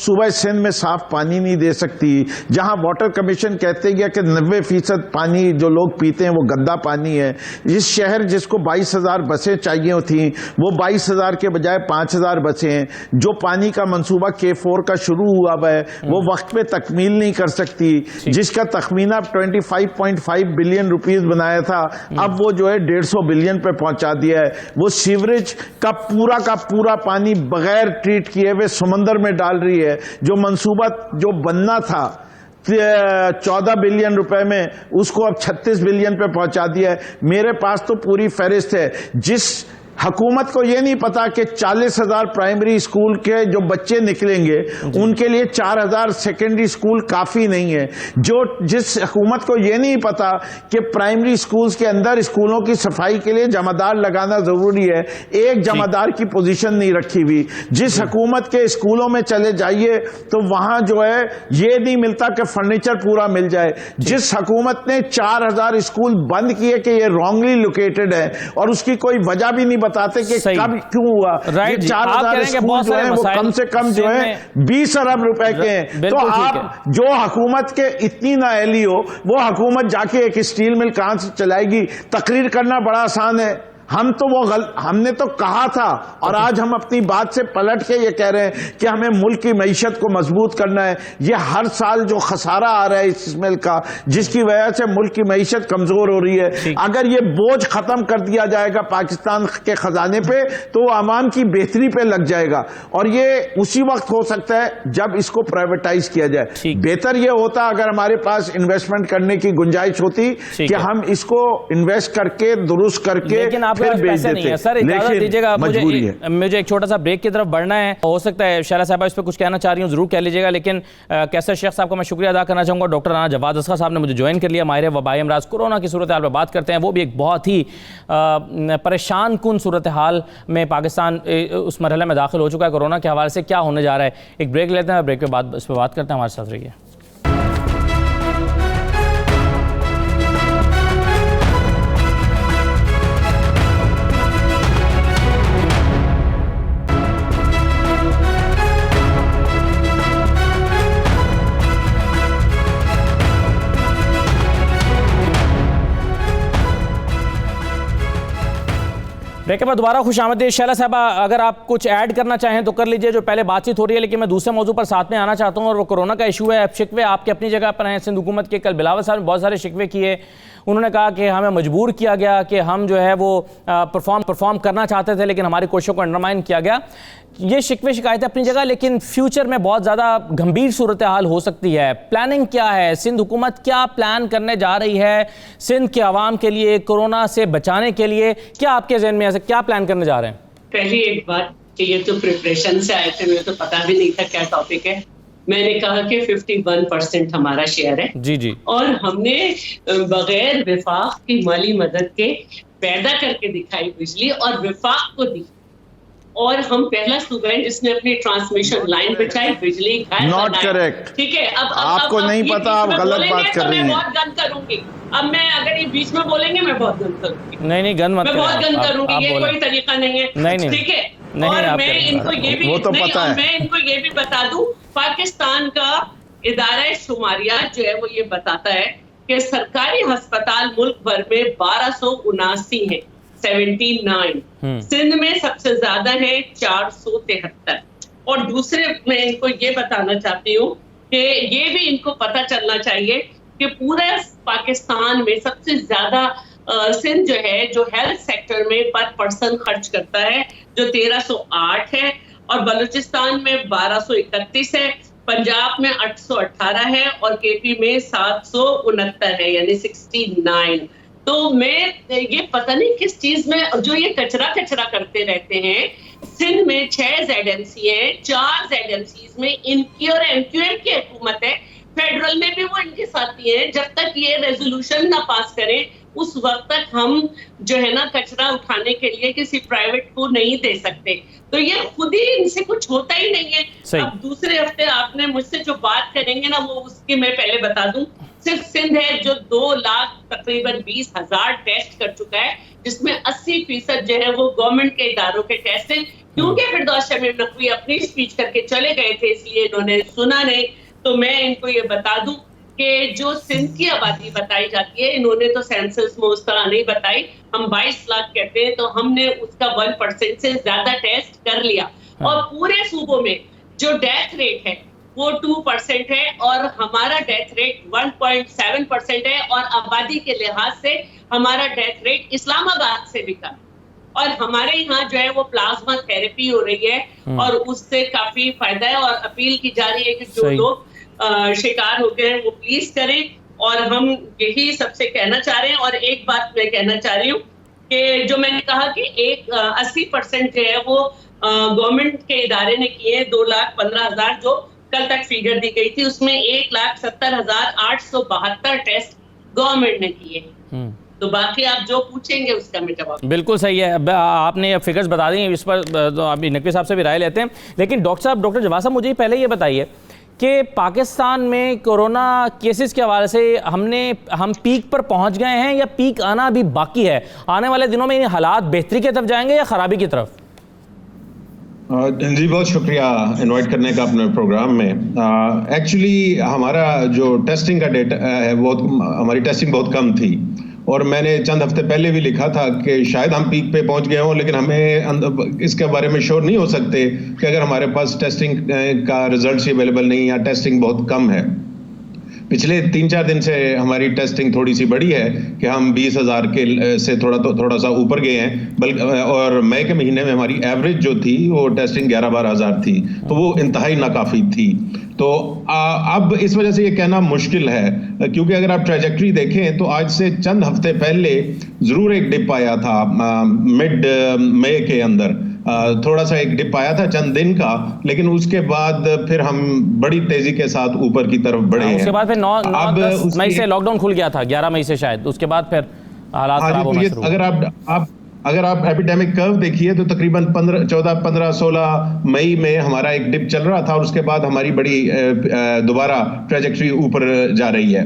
صوبہ سندھ میں صاف پانی نہیں دے سکتی، جہاں واٹر کمیشن کہتے گیا کہ 90% پانی جو لوگ پیتے ہیں وہ گندا پانی ہے. اس شہر جس کو 22,000 بسیں چاہیے تھیں وہ 22,000 کے بجائے 5,000 بسیں ہیں. جو پانی کا منصوبہ K4 کا شروع ہوا ہے وہ وقت پہ تکمیل نہیں کر سکتی، جس کا تخمینہ 25.5 بلین روپیز بنایا تھا اب وہ جو ہے 150 بلین پہ پہنچا دیا ہے. وہ سیوریج کا پورا پانی بغیر ٹریٹ کیے ہوئے سمندر میں ڈال رہی ہے. جو منصوبہ جو بننا تھا 14 بلین روپے میں اس کو اب 36 بلین پہ پہنچا دیا ہے. میرے پاس تو پوری فہرست ہے. جس حکومت کو یہ نہیں پتا کہ 40,000 پرائمری اسکول کے جو بچے نکلیں گے ان کے لیے 4,000 سیکنڈری اسکول کافی نہیں ہے. جس حکومت کو یہ نہیں پتا کہ پرائمری اسکولز کے اندر اسکولوں کی صفائی کے لیے جمعدار لگانا ضروری ہے، ایک جمعدار کی پوزیشن نہیں رکھی ہوئی. جس حکومت کے اسکولوں میں چلے جائیے تو وہاں جو ہے یہ نہیں ملتا کہ فرنیچر پورا مل جائے. جس حکومت نے 4,000 اسکول بند کیے کہ یہ رانگلی لوکیٹڈ ہے اور اس کی کوئی وجہ بھی نہیں بتاتے کہ کب کیوں ہوا. یہ 4,000 اسکول جو ہیں وہ کم سے کم جو ہے 20 ارب روپے کے ہیں. تو آپ جو حکومت کے اتنی نااہلی ہو وہ حکومت جا کے ایک اسٹیل مل کہاں سے چلائے گی؟ تقریر کرنا بڑا آسان ہے. ہم نے تو کہا تھا اور آج ہم اپنی بات سے پلٹ کے یہ کہہ رہے ہیں کہ ہمیں ملک کی معیشت کو مضبوط کرنا ہے. یہ ہر سال جو خسارہ آ رہا ہے اس ملک کا جس کی وجہ سے ملک کی معیشت کمزور ہو رہی ہے، اگر یہ بوجھ ختم کر دیا جائے گا پاکستان کے خزانے پہ تو عوام کی بہتری پہ لگ جائے گا. اور یہ اسی وقت ہو سکتا ہے جب اس کو پرائیویٹائز کیا جائے. بہتر یہ ہوتا اگر ہمارے پاس انویسٹمنٹ کرنے کی گنجائش ہوتی کہ ہم اس کو انویسٹ کر کے درست کر کے پیسے نہیں ہے. سر اجازت دیجیے گا، مجھے ایک چھوٹا سا بریک کی طرف بڑھنا ہے. ہو سکتا ہے شہلا صاحبہ اس پہ کچھ کہنا چاہ رہی ہوں، ضرور کہہ لیجیے گا. لیکن کیسر شیخ صاحب کا میں شکریہ ادا کرنا چاہوں گا. ڈاکٹر رانا جواد اسقر صاحب نے مجھے جوائن کر لیا. ماہر وبائی امراض کورونا کی صورتحال پہ بات کرتے ہیں. وہ بھی ایک بہت ہی پریشان کن صورتحال میں پاکستان اس مرحلے میں داخل ہو چکا ہے. کورونا کے حوالے سے کیا ہونے جا رہا ہے؟ ایک بریک لیتے ہیں، بریک کے بعد اس پہ بات کرتے ہیں. ہمارے ساتھ رہیے. بریک کے بعد دوبارہ خوش آمدید. شہلا صاحبہ اگر آپ کچھ ایڈ کرنا چاہیں تو کر لیجئے. جو پہلے بات چیت ہو رہی ہے لیکن میں دوسرے موضوع پر ساتھ میں آنا چاہتا ہوں اور وہ کورونا کا ایشو ہے. اب شکوے آپ کے اپنی جگہ پر ہیں. سندھ حکومت کے کل بلاول صاحب نے بہت سارے شکوے کیے. انہوں نے کہا کہ ہمیں مجبور کیا گیا کہ ہم جو ہے وہ پرفارم کرنا چاہتے تھے لیکن ہماری کوششوں کو انڈرمائن کیا گیا. یہ شکوے شکایتیں اپنی جگہ، لیکن فیوچر میں بہت زیادہ گھمبیر صورتحال ہو سکتی ہے. پلاننگ کیا ہے؟ سندھ حکومت کیا پلان کرنے جا رہی ہے سندھ کے عوام کے لیے کورونا سے بچانے کے لیے؟ کیا آپ کے ذہن میں ایسے کیا پلان کرنے جا رہے ہیں؟ پہلی ایک بات کہ یہ تو پریپریشن سے آئے تھے, مجھے تو پتا بھی نہیں تھا کیا ٹاپک ہے. میں نے کہا کہ 51% ہمارا شیئر ہے جی جی, اور ہم نے بغیر وفاق کی مالی مدد کے پیدا کر کے دکھائی بجلی اور وفاق کو دی, اور ہم پہلا صوبہ ہے جس نے اپنی ٹرانسمیشن لائن بچائی, بجلی گھر ناٹ کریکٹ. ٹھیک ہے, اب آپ کو نہیں پتا, آپ غلط بات کر رہی ہیں. میں بہت گند کروں گی. اب میں اگر یہ بیچ میں بولیں گے میں بہت گند کروں گی. نہیں گند مت میں بہت گند کروں گی, یہ کوئی طریقہ نہیں ہے. ٹھیک ہے, اور میں ان کو یہ بھی میں ان کو یہ بھی بتا دوں, پاکستان کا ادارہ شماریات جو ہے وہ یہ بتاتا ہے کہ سرکاری ہسپتال ملک بھر میں 1279 ہیں, 79. سندھ میں سب سے زیادہ ہے 473. اور دوسرے میں ان کو یہ بتانا چاہتی ہوں کہ یہ بھی ان کو پتہ چلنا چاہیے کہ پورے پاکستان میں سب سے زیادہ سندھ جو ہے جو ہیلتھ سیکٹر میں پر پرسن خرچ کرتا ہے جو 1308 ہے, اور بلوچستان میں 1231 ہے, پنجاب میں 818 ہے, اور کے پی میں 769 ہے, یعنی 69. تو میں یہ پتہ نہیں کس چیز میں جو یہ کچرا کرتے رہتے ہیں. سندھ میں 6 ZMC ہیں, 4 ZMCs میں ان کی اور MQM کی حکومت ہے, فیڈرل میں بھی وہ ان کے ساتھی ہیں. جب تک یہ ریزولوشن نہ پاس کریں اس وقت تک ہم جو ہے نا کچرا اٹھانے کے لیے کسی پرائیویٹ کو نہیں دے سکتے. تو یہ خود ہی ان سے کچھ ہوتا ہی نہیں ہے. اب دوسرے ہفتے آپ نے مجھ سے جو بات کریں گے نا وہ اس کی میں پہلے بتا دوں, صرف سندھ ہے جو 2 لاکھ تقریباً 20,000 ٹیسٹ کر چکا ہے, جس میں 80% جو ہے وہ گورنمنٹ کے اداروں کے ٹیسٹ ہیں. کیونکہ فردوس شمیم نقوی اپنی اسپیچ کر کے چلے گئے تھے اس لیے انہوں نے سنا نہیں. تو میں ان کو یہ بتا دوں کہ جو سندھ کی آبادی بتائی جاتی ہے, انہوں نے تو سینسس میں اس طرح نہیں بتائی, ہم 22 لاکھ کہتے ہیں, تو ہم نے اس کا 1% سے زیادہ ٹیسٹ کر لیا. اور پورے صوبوں میں جو ڈیتھ ریٹ ہے وہ 2% ہے, اور ہمارا ڈیتھ ریٹ 1.7% ہے, اور آبادی کے لحاظ سے ہمارا ڈیتھ ریٹ اسلام آباد سے بھی کم. اور ہمارے یہاں جو ہے وہ پلازما تھراپی ہو رہی ہے اور اس سے کافی فائدہ ہے, اور اپیل کی جا رہی ہے کہ جو لوگ شکار ہو گئے ہیں وہ پلیز کریں. اور ہم یہی سب سے کہنا چاہ رہے ہیں. اور ایک بات میں کہنا چاہ رہی ہوں کہ جو میں نے کہا کہ 80% جو ہے وہ گورنمنٹ کے ادارے نے کیے ہیں, 2,15,000 جو کل تک فیگر دی گئی تھی, اس میں 1,70,872 ٹیسٹ گورنمنٹ نے کیے. تو باقی آپ جو پوچھیں گے اس کا میں جواب. بالکل صحیح ہے, آپ نے فگرز بتا دی ہیں, اس پر ابھی نقوی صاحب سے بھی رائے لیتے ہیں. لیکن ڈاکٹر جواد صاحب مجھے پہلے یہ بتائیے کہ پاکستان میں کورونا کیسز کے حوالے سے ہم پیک پر پہنچ گئے ہیں یا پیک آنا ابھی باقی ہے؟ آنے والے دنوں میں حالات بہتری کی طرف جائیں گے یا خرابی کی طرف؟ جی بہت شکریہ انوائٹ کرنے کا اپنے پروگرام میں. ایکچولی ہمارا جو ٹیسٹنگ کا ڈیٹا ہے ہماری ٹیسٹنگ بہت کم تھی, اور میں نے چند ہفتے پہلے بھی لکھا تھا کہ شاید ہم پیک پہ پہنچ گئے ہوں, لیکن ہمیں اس کے بارے میں شور نہیں ہو سکتے کہ اگر ہمارے پاس ٹیسٹنگ کا رزلٹس اویلیبل نہیں یا ٹیسٹنگ بہت کم ہے. پچھلے 3-4 دن سے ہماری ٹیسٹنگ تھوڑی سی بڑی ہے کہ ہم 20,000 کے سے تھوڑا سا اوپر گئے ہیں, بلکہ اور مئی کے مہینے میں ہماری ایوریج جو تھی وہ ٹیسٹنگ 11-12,000 تھی, تو وہ انتہائی ناکافی تھی. تو اب اس وجہ سے یہ کہنا مشکل ہے, کیونکہ اگر آپ ٹریجیکٹری دیکھیں تو آج سے چند ہفتے پہلے ضرور ایک ڈپ آیا تھا مڈ مئی کے اندر, تھوڑا سا ایک ڈپ آیا تھا چند دن کا, لیکن اس کے بعد پھر ہم بڑی تیزی کے ساتھ اوپر کی طرف بڑھے ہیں. اس کے بعد پھر 9 مئی سے لاک ڈاؤن کھل گیا تھا, 11 مئی سے شاید, اس کے بعد پھر حالات خراب ہونا شروع. اگر آپ ایپیڈیمک کرو دیکھیے تو تقریباً 14-15-16 مئی میں ہمارا ایک ڈپ چل رہا تھا, اور اس کے بعد ہماری بڑی دوبارہ ٹریجیکٹری اوپر جا رہی ہے.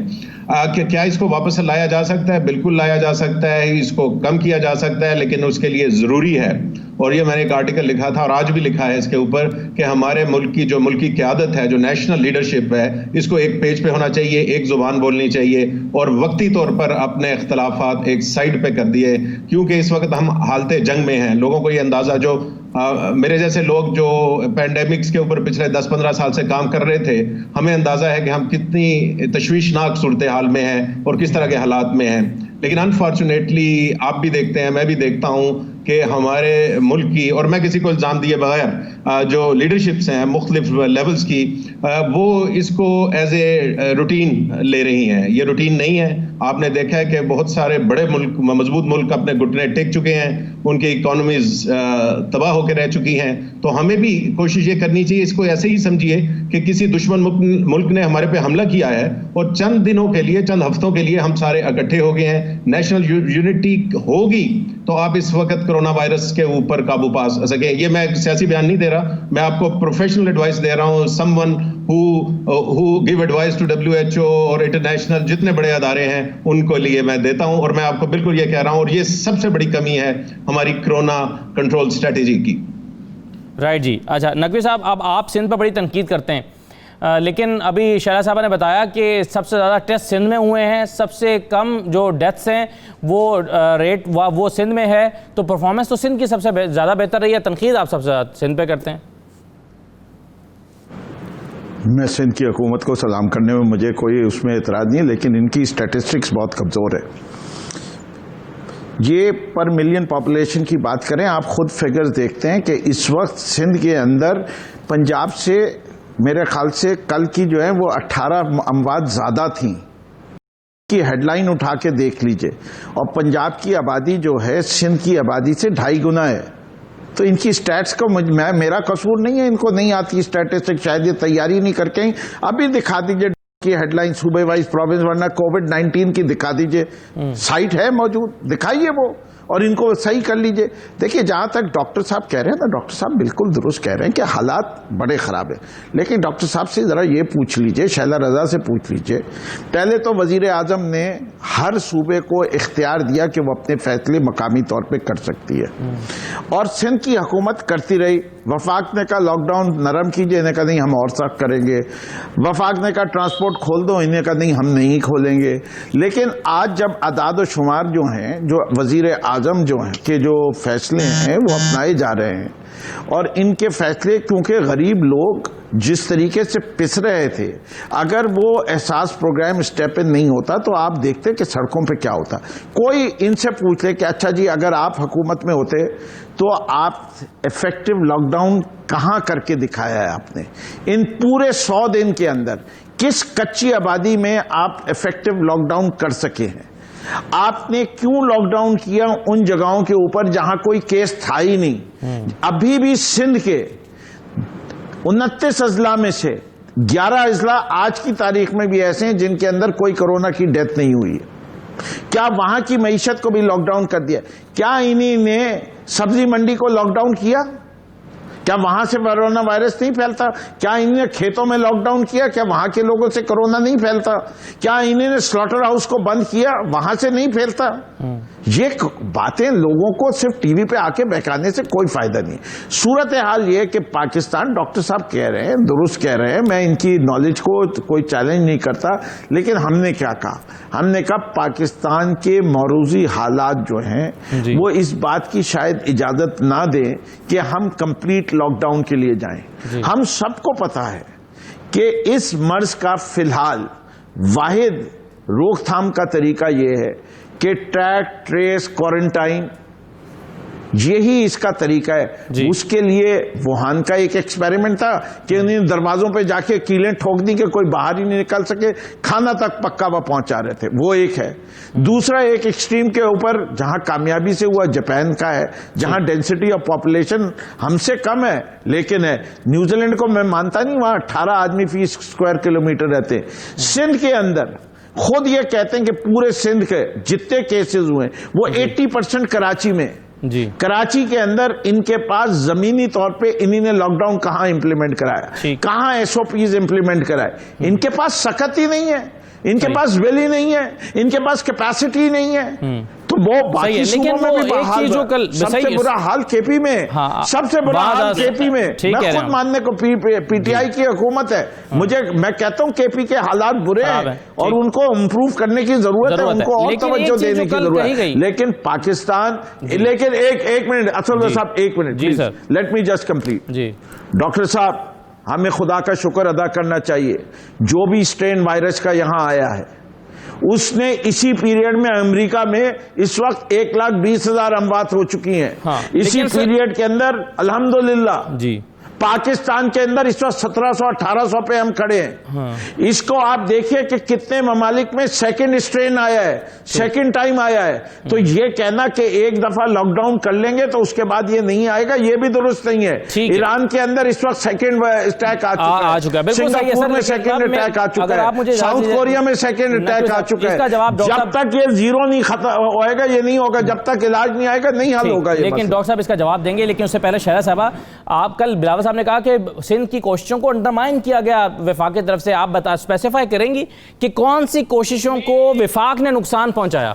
کیا اس کو واپس لایا جا سکتا ہے؟ بالکل لایا جا سکتا ہے, اس کو کم کیا جا سکتا ہے, لیکن اس کے لیے ضروری ہے, اور یہ میں نے ایک آرٹیکل لکھا تھا اور آج بھی لکھا ہے اس کے اوپر, کہ ہمارے ملک کی جو ملکی قیادت ہے, جو نیشنل لیڈرشپ ہے, اس کو ایک پیج پہ ہونا چاہیے, ایک زبان بولنی چاہیے, اور وقتی طور پر اپنے اختلافات ایک سائڈ پہ کر دیے, کیونکہ اس وقت ہم حالت جنگ میں ہیں. لوگوں کو یہ اندازہ, جو میرے جیسے لوگ جو پینڈیمکس کے اوپر پچھلے 10-15 سال سے کام کر رہے تھے, ہمیں اندازہ ہے کہ ہم کتنی تشویشناک صورتحال میں ہیں اور کس طرح کے حالات میں ہیں. لیکن انفارچونیٹلی آپ بھی دیکھتے ہیں, میں بھی دیکھتا ہوں کہ ہمارے ملک کی، اور میں کسی کو الزام دیے بغیر جو لیڈرشپس ہیں مختلف لیولز کی، وہ اس کو ایز اے روٹین لے رہی ہیں. یہ روٹین نہیں ہے. آپ نے دیکھا ہے کہ بہت سارے بڑے ملک، مضبوط ملک اپنے گھٹنے ٹیک چکے ہیں، ان کی اکانومیز تباہ ہو کے رہ چکی ہیں. تو ہمیں بھی کوشش یہ کرنی چاہیے، اس کو ایسے ہی سمجھیے کہ کسی دشمن ملک نے ہمارے پہ حملہ کیا ہے اور چند دنوں کے لیے، چند ہفتوں کے لیے ہم سارے اکٹھے ہو گئے ہیں. نیشنل یونٹی ہوگی تو آپ اس وقت کرونا وائرس کے اوپر قابو پا سکیں. یہ میں سیاسی بیان نہیں دے رہا، میں آپ کو پروفیشنل ایڈوائس دے رہا ہوں. Some one who give advice to WHO اور انٹرنیشنل جتنے بڑے ادارے ہیں ان کو لیے میں دیتا ہوں. اور میں آپ کو بالکل یہ کہہ رہا ہوں، اور یہ سب سے بڑی کمی ہے ہماری کرونا کنٹرول اسٹریٹجی کی. رائٹ جی. اچھا نقوی صاحب، اب آپ سندھ پر بڑی تنقید کرتے ہیں، لیکن ابھی شہلا صاحبہ نے بتایا کہ سب سے زیادہ ٹیسٹ سندھ میں ہوئے ہیں، سب سے کم جو ڈیتھس ہیں وہ ریٹ وہ سندھ میں ہے، تو پرفارمنس تو سندھ کی سب سے زیادہ بہتر رہی ہے. تنقید آپ سب سے زیادہ سندھ پہ کرتے ہیں. میں سندھ کی حکومت کو سلام کرنے میں مجھے کوئی اس میں اعتراض نہیں ہے، لیکن ان کی اسٹیٹسٹکس بہت کمزور ہے. یہ پر ملین پاپولیشن کی بات کریں، آپ خود فگرز دیکھتے ہیں کہ اس وقت سندھ کے اندر پنجاب سے میرے خیال سے کل کی جو ہے وہ 18 اموات زیادہ تھیں. کی ہیڈ لائن اٹھا کے دیکھ لیجئے، اور پنجاب کی آبادی جو ہے سندھ کی آبادی سے 2.5 گنا ہے. تو ان کی سٹیٹس کو میرا قصور نہیں ہے، ان کو نہیں آتی اسٹیٹسٹک، شاید یہ تیاری نہیں کر کے. ابھی دکھا دیجئے کی ہیڈ لائن صوبے وائز پروونس، ورنہ کووڈ-19 کی دکھا دیجئے، سائٹ ہے موجود، دکھائیے وہ، اور ان کو صحیح کر لیجئے. دیکھیے جہاں تک ڈاکٹر صاحب کہہ رہے ہیں نا، ڈاکٹر صاحب بالکل درست کہہ رہے ہیں کہ حالات بڑے خراب ہیں. لیکن ڈاکٹر صاحب سے ذرا یہ پوچھ لیجئے، شیلا رضا سے پوچھ لیجئے، پہلے تو وزیر اعظم نے ہر صوبے کو اختیار دیا کہ وہ اپنے فیصلے مقامی طور پہ کر سکتی ہے، اور سندھ کی حکومت کرتی رہی. وفاق نے کہا لاک ڈاؤن نرم کیجئے، انہیں کہا نہیں ہم اور سخت کریں گے. وفاق نے کہا ٹرانسپورٹ کھول دو، انہیں کہا نہیں ہم نہیں کھولیں گے. لیکن آج جب اعداد و شمار جو ہیں، جو وزیر اعظم جو ہیں کہ جو فیصلے ہیں وہ اپنائے جا رہے ہیں، اور ان کے فیصلے کیونکہ غریب لوگ جس طریقے سے پس رہے تھے، اگر وہ احساس پروگرام اسٹیپ ان نہیں ہوتا تو آپ دیکھتے کہ سڑکوں پہ کیا ہوتا. کوئی ان سے پوچھ لے کہ اچھا جی اگر آپ حکومت میں ہوتے تو آپ افیکٹو لاک ڈاؤن کہاں کر کے دکھایا ہے آپ نے؟ ان پورے 100 دن کے اندر کس کچی آبادی میں آپ افیکٹو لاک ڈاؤن کر سکے ہیں؟ آپ نے کیوں لاک ڈاؤن کیا ان جگہوں کے اوپر جہاں کوئی کیس تھا ہی نہیں؟ ابھی بھی سندھ کے 29 اضلاع میں سے 11 اضلاع آج کی تاریخ میں بھی ایسے ہیں جن کے اندر کوئی کورونا کی ڈیتھ نہیں ہوئی ہے. کیا وہاں کی معیشت کو بھی لاک ڈاؤن کر دیا؟ کیا انہی نے سبزی منڈی کو لاک ڈاؤن کیا؟ کیا وہاں سے کورونا وائرس نہیں پھیلتا؟ کیا انہوں نے کھیتوں میں لاک ڈاؤن کیا؟ کیا وہاں کے لوگوں سے کورونا نہیں پھیلتا؟ کیا انہوں نے سلاٹر ہاؤس کو بند کیا؟ وہاں سے نہیں پھیلتا؟ یہ باتیں لوگوں کو صرف ٹی وی پہ آ کے بہکانے سے کوئی فائدہ نہیں. صورتحال یہ کہ پاکستان، ڈاکٹر صاحب کہہ رہے ہیں، درست کہہ رہے ہیں، میں ان کی نالج کو کوئی چیلنج نہیں کرتا، لیکن ہم نے کیا کہا؟ ہم نے کہا پاکستان کے موروثی حالات جو ہیں وہ اس بات کی شاید اجازت نہ دیں کہ ہم کمپلیٹ لاک ڈاؤن کے لیے جائیں. ہم سب کو پتا ہے کہ اس مرض کا فی الحال واحد روک تھام کا طریقہ یہ ہے کہ ٹریک، ٹریس، کوارنٹائن، یہی اس کا طریقہ ہے. اس کے لیے ووہان کا ایک ایکسپیریمنٹ تھا کہ انہیں دروازوں پہ جا کے کیلیں ٹھوک دی کہ کوئی باہر ہی نہیں نکل سکے، کھانا تک پکا وہ پہنچا رہے تھے. وہ ایک ہے. دوسرا ایک ایکسٹریم کے اوپر جہاں کامیابی سے ہوا جاپان کا ہے، جہاں ڈینسٹی آف پاپولیشن ہم سے کم ہے لیکن ہے. نیوزی لینڈ کو میں مانتا نہیں، وہاں 18 آدمی فی اسکوائر کلومیٹر رہتے ہیں. سندھ کے اندر خود یہ کہتے ہیں کہ پورے سندھ کے جتنے کیسز ہوئے وہ 80% کراچی میں. کراچی کے اندر ان کے پاس زمینی طور پہ انہی نے لاک ڈاؤن کہاں امپلیمنٹ کرایا، کہاں ایس او پیز امپلیمنٹ کرائے؟ ان کے پاس سخت ہی نہیں ہے، ان کے پاس ویل ہی نہیں ہے، ان کے پاس کیپیسٹی نہیں ہے. تو وہ باقی صوبوں میں بھی بحال ہے. سب سے برا حال کے پی میں، سب سے برا حال کے پی میں. میں خود ماننے کو پی ٹی آئی کی حکومت ہے، میں کہتا ہوں کے پی کے حالات برے ہیں اور ان کو امپروو کرنے کی ضرورت ہے، ان کو اور توجہ دینے کی ضرورت ہے. لیکن پاکستان، لیکن ایک منٹ اسد صاحب، ایک minute please, let me just complete. Doctor صاحب، ہمیں خدا کا شکر ادا کرنا چاہیے جو بھی اسٹرین وائرس کا یہاں آیا ہے اس نے اسی پیریڈ میں امریکہ میں اس وقت 1,20,000 اموات ہو چکی ہیں. اسی پیریڈ کے اندر الحمدللہ جی پاکستان کے اندر اس وقت 1700-1800 پہ ہم کھڑے ہیں. اس کو آپ دیکھیے کہ کتنے ممالک میں سیکنڈ اسٹرین آیا ہے, سیکنڈ ٹائم آیا ہے. تو یہ کہنا کہ ایک دفعہ لاک ڈاؤن کر لیں گے تو اس کے بعد یہ نہیں آئے گا, یہ بھی درست نہیں ہے. ایران کے اندر اس وقت سیکنڈ اٹیک آ چکا ہے, سنگاپور میں سیکنڈ اٹیک آ چکا ہے, ساؤتھ کوریا میں سیکنڈ اٹیک آ چکا ہے. جب تک یہ زیرو نہیں ختم ہوئے گا یہ نہیں ہوگا, جب تک علاج نہیں آئے گا نہیں حل ہوگا. لیکن ڈاکٹر صاحب اس کا جواب دیں گے, لیکن اس سے پہلے شہرہ صاحبہ, آپ کل بلاول صاحب نے کہا کہ سندھ کی کوششوں کو انڈرمائن کیا گیا وفاق کی طرف سے. آپ اسپیسیفائی کریں گی کہ کون سی کوششوں کو وفاق نے نقصان پہنچایا؟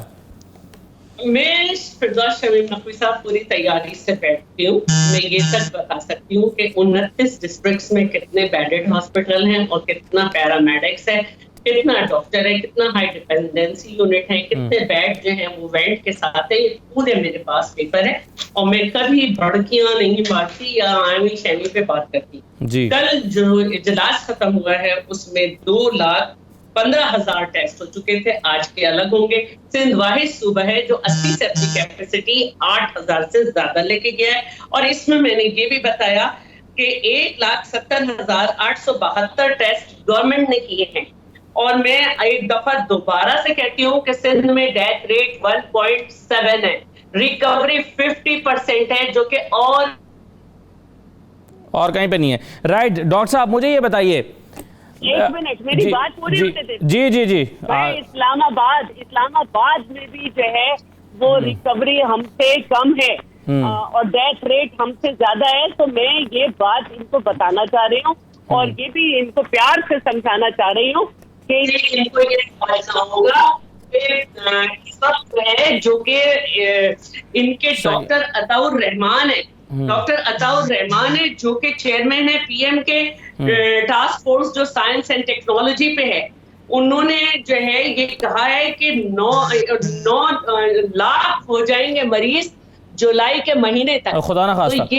میں فردوس شمیم نقوی صاحب پوری تیاری سے بیٹھتی ہوں. میں یہ تک بتا سکتی ہوں کہ 29 ڈسٹرکٹس میں کتنے بیڈڈ ہاسپٹل ہیں اور کتنا پیرامیڈکس ہے, کتنا ڈاکٹر ہے, کتنا ہائی ڈیپینڈنسی یونٹ ہے, کتنے بیڈ جو ہیں وہ وینٹ کے ساتھ ہے. یہ پورے میرے پاس پیپر ہے اور میں کبھی بھڑکیاں نہیں مارتی یا آئمی شہمی پہ بات کرتی. کل جو اجلاس ختم ہوا ہے اس میں 2,15,000 ٹیسٹ ہو چکے تھے, آج کے الگ ہوں گے. سندھ واحد صوبہ ہے جو 80 سے اپنی کیپیسٹی 8,000 سے زیادہ لے کے گیا ہے. اور اس میں میں نے یہ بھی بتایا کہ 1,70,872 ٹیسٹ گورنمنٹ نے کیے ہیں. اور میں ایک دفعہ دوبارہ سے کہتی ہوں کہ سندھ میں ڈیتھ ریٹ 1.7 ہے, ریکوری 50% ہے, جو کہ اور کہیں پہ نہیں ہے. رائٹ ڈاکٹر صاحب مجھے یہ بتائیے, ایک منٹ میری بات پوری ہونے دیں. جی اسلام آباد میں بھی جو ہے وہ ریکوری ہم سے کم ہے اور ڈیتھ ریٹ ہم سے زیادہ ہے. تو میں یہ بات ان کو بتانا چاہ رہی ہوں اور یہ بھی ان کو پیار سے سمجھانا چاہ رہی ہوں کہ ان کو یہ ایسا ہوگا ہے جو کہ ان کے ڈاکٹر عطاء الرحمان ہے, ڈاکٹر عطاء الرحمان ہے جو کہ چیئرمین ہے پی ایم کے ٹاسک فورس جو سائنس اینڈ ٹیکنالوجی پہ ہے. انہوں نے جو ہے یہ کہا ہے کہ 9 لاکھ ہو جائیں گے مریض جولائی کے مہینے تک. خدا نہ خواستہ. تو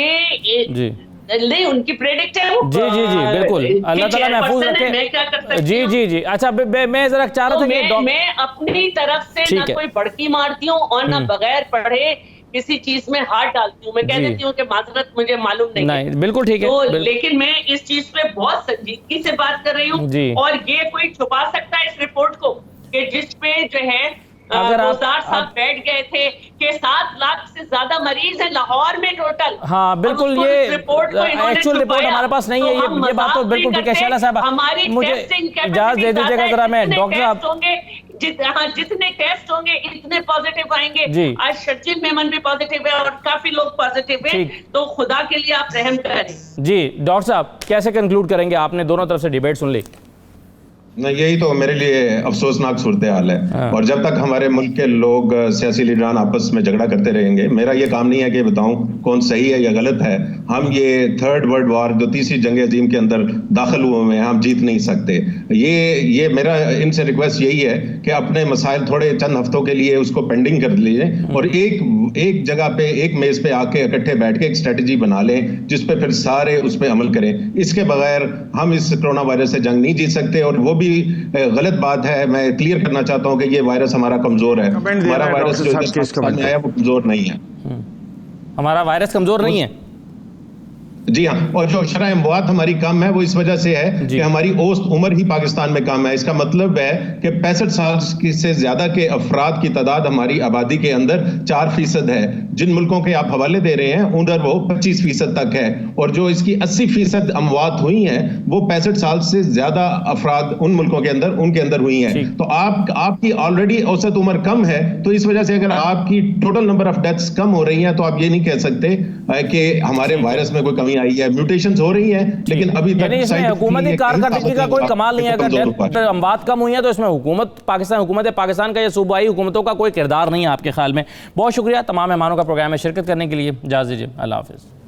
یہ نہیں ان کی پریڈکٹ ہے. جی بالکل, اللہ تعالیٰ محفوظ رکھے. میں کیا کر سکتی ہوں؟ جی اچھا, میں ذرا چاہ رہا تھا کہ میں اپنی طرف سے نہ کوئی بڑکی مارتی ہوں اور نہ بغیر پڑھے کسی چیز میں ہاتھ ڈالتی ہوں. میں کہہ دیتی ہوں کہ معذرت مجھے معلوم نہیں. بالکل ٹھیک ہے, لیکن میں اس چیز پہ بہت سنجیدگی سے بات کر رہی ہوں. اور یہ کوئی چھپا سکتا ہے اس رپورٹ کو کہ جس پہ جو ہے 2000 صاحب بیٹھ گئے تھے کہ 7 لاکھ سے زیادہ مریض ہیں لاہور میں ٹوٹل. ہاں بالکل, یہ ایکچوئل رپورٹ ہمارے پاس نہیں ہے. یہ بات تو بالکل ٹھیک ہے. شہلا صاحب مجھے اجازت دے دیجیے گا ذرا, میں ڈاکٹر صاحب جتنے ٹیسٹ ہوں گے اتنے پازیٹیو آئیں گے. آج شرجیل میمن بھی پازیٹیو ہے اور کافی لوگ پازیٹیو ہیں. تو خدا کے لیے آپ رحم کریں. جی ڈاکٹر صاحب کیسے کنکلوڈ کریں گے؟ آپ نے دونوں طرف سے ڈیبیٹ سن لی. یہی تو میرے لیے افسوسناک صورتحال ہے. اور جب تک ہمارے ملک کے لوگ سیاسی لیڈران آپس میں جھگڑا کرتے رہیں گے, میرا یہ کام نہیں ہے کہ بتاؤں کون صحیح ہے یا غلط ہے. ہم یہ 3rd ورلڈ وار جو 3ری جنگ عظیم کے اندر داخل ہوئے ہیں, ہم جیت نہیں سکتے. یہ میرا ان سے ریکویسٹ یہی ہے کہ اپنے مسائل تھوڑے چند ہفتوں کے لیے اس کو پینڈنگ کر لیجئے اور ایک جگہ پہ ایک میز پہ آ کے اکٹھے بیٹھ کے ایک اسٹریٹجی بنا لیں جس پہ پھر سارے اس پہ عمل کریں. اس کے بغیر ہم اس کرونا وائرس سے جنگ نہیں جیت سکتے. اور وہ بھی غلط بات ہے, میں کلیئر کرنا چاہتا ہوں کہ یہ وائرس ہمارا کمزور ہے. ہمارا وائرس جو پاکستان میں آیا وہ کمزور نہیں ہے. ہمارا وائرس کمزور نہیں ہے. جی ہاں, اور جو شرح اموات ہماری کم ہے وہ اس وجہ سے ہے کہ ہماری اوسط عمر ہی پاکستان میں کم ہے. اس کا مطلب ہے کہ 65 سال سے زیادہ کے افراد کی تعداد ہماری آبادی کے اندر 4% ہے. جن ملکوں کے آپ حوالے دے رہے ہیں ادھر وہ 25% تک ہے. اور جو اس کی 80% اموات ہوئی ہیں وہ 65 سال سے زیادہ افراد ان ملکوں کے اندر ان کے اندر ہوئی ہیں. تو آپ کی آلریڈی اوسط عمر کم ہے, تو اس وجہ سے اگر آپ کی ٹوٹل نمبر آف ڈیتھس کم ہو رہی ہیں تو آپ یہ نہیں کہہ سکتے کہ ہمارے وائرس میں کوئی کمی آئی ہے. میوٹیشنز ہو رہی ہیں لیکن ابھی تک اس میں حکومتی کارکردگی کا کوئی کمال نہیں ہے. اگر اموات کم ہوئی ہیں تو اس میں حکومت پاکستان کا یا صوبائی حکومتوں کا کوئی کردار نہیں ہے آپ کے خیال میں. بہت شکریہ تمام مہمانوں کا پروگرام میں شرکت کرنے کے لیے. اجازت دیجیے, اللہ حافظ.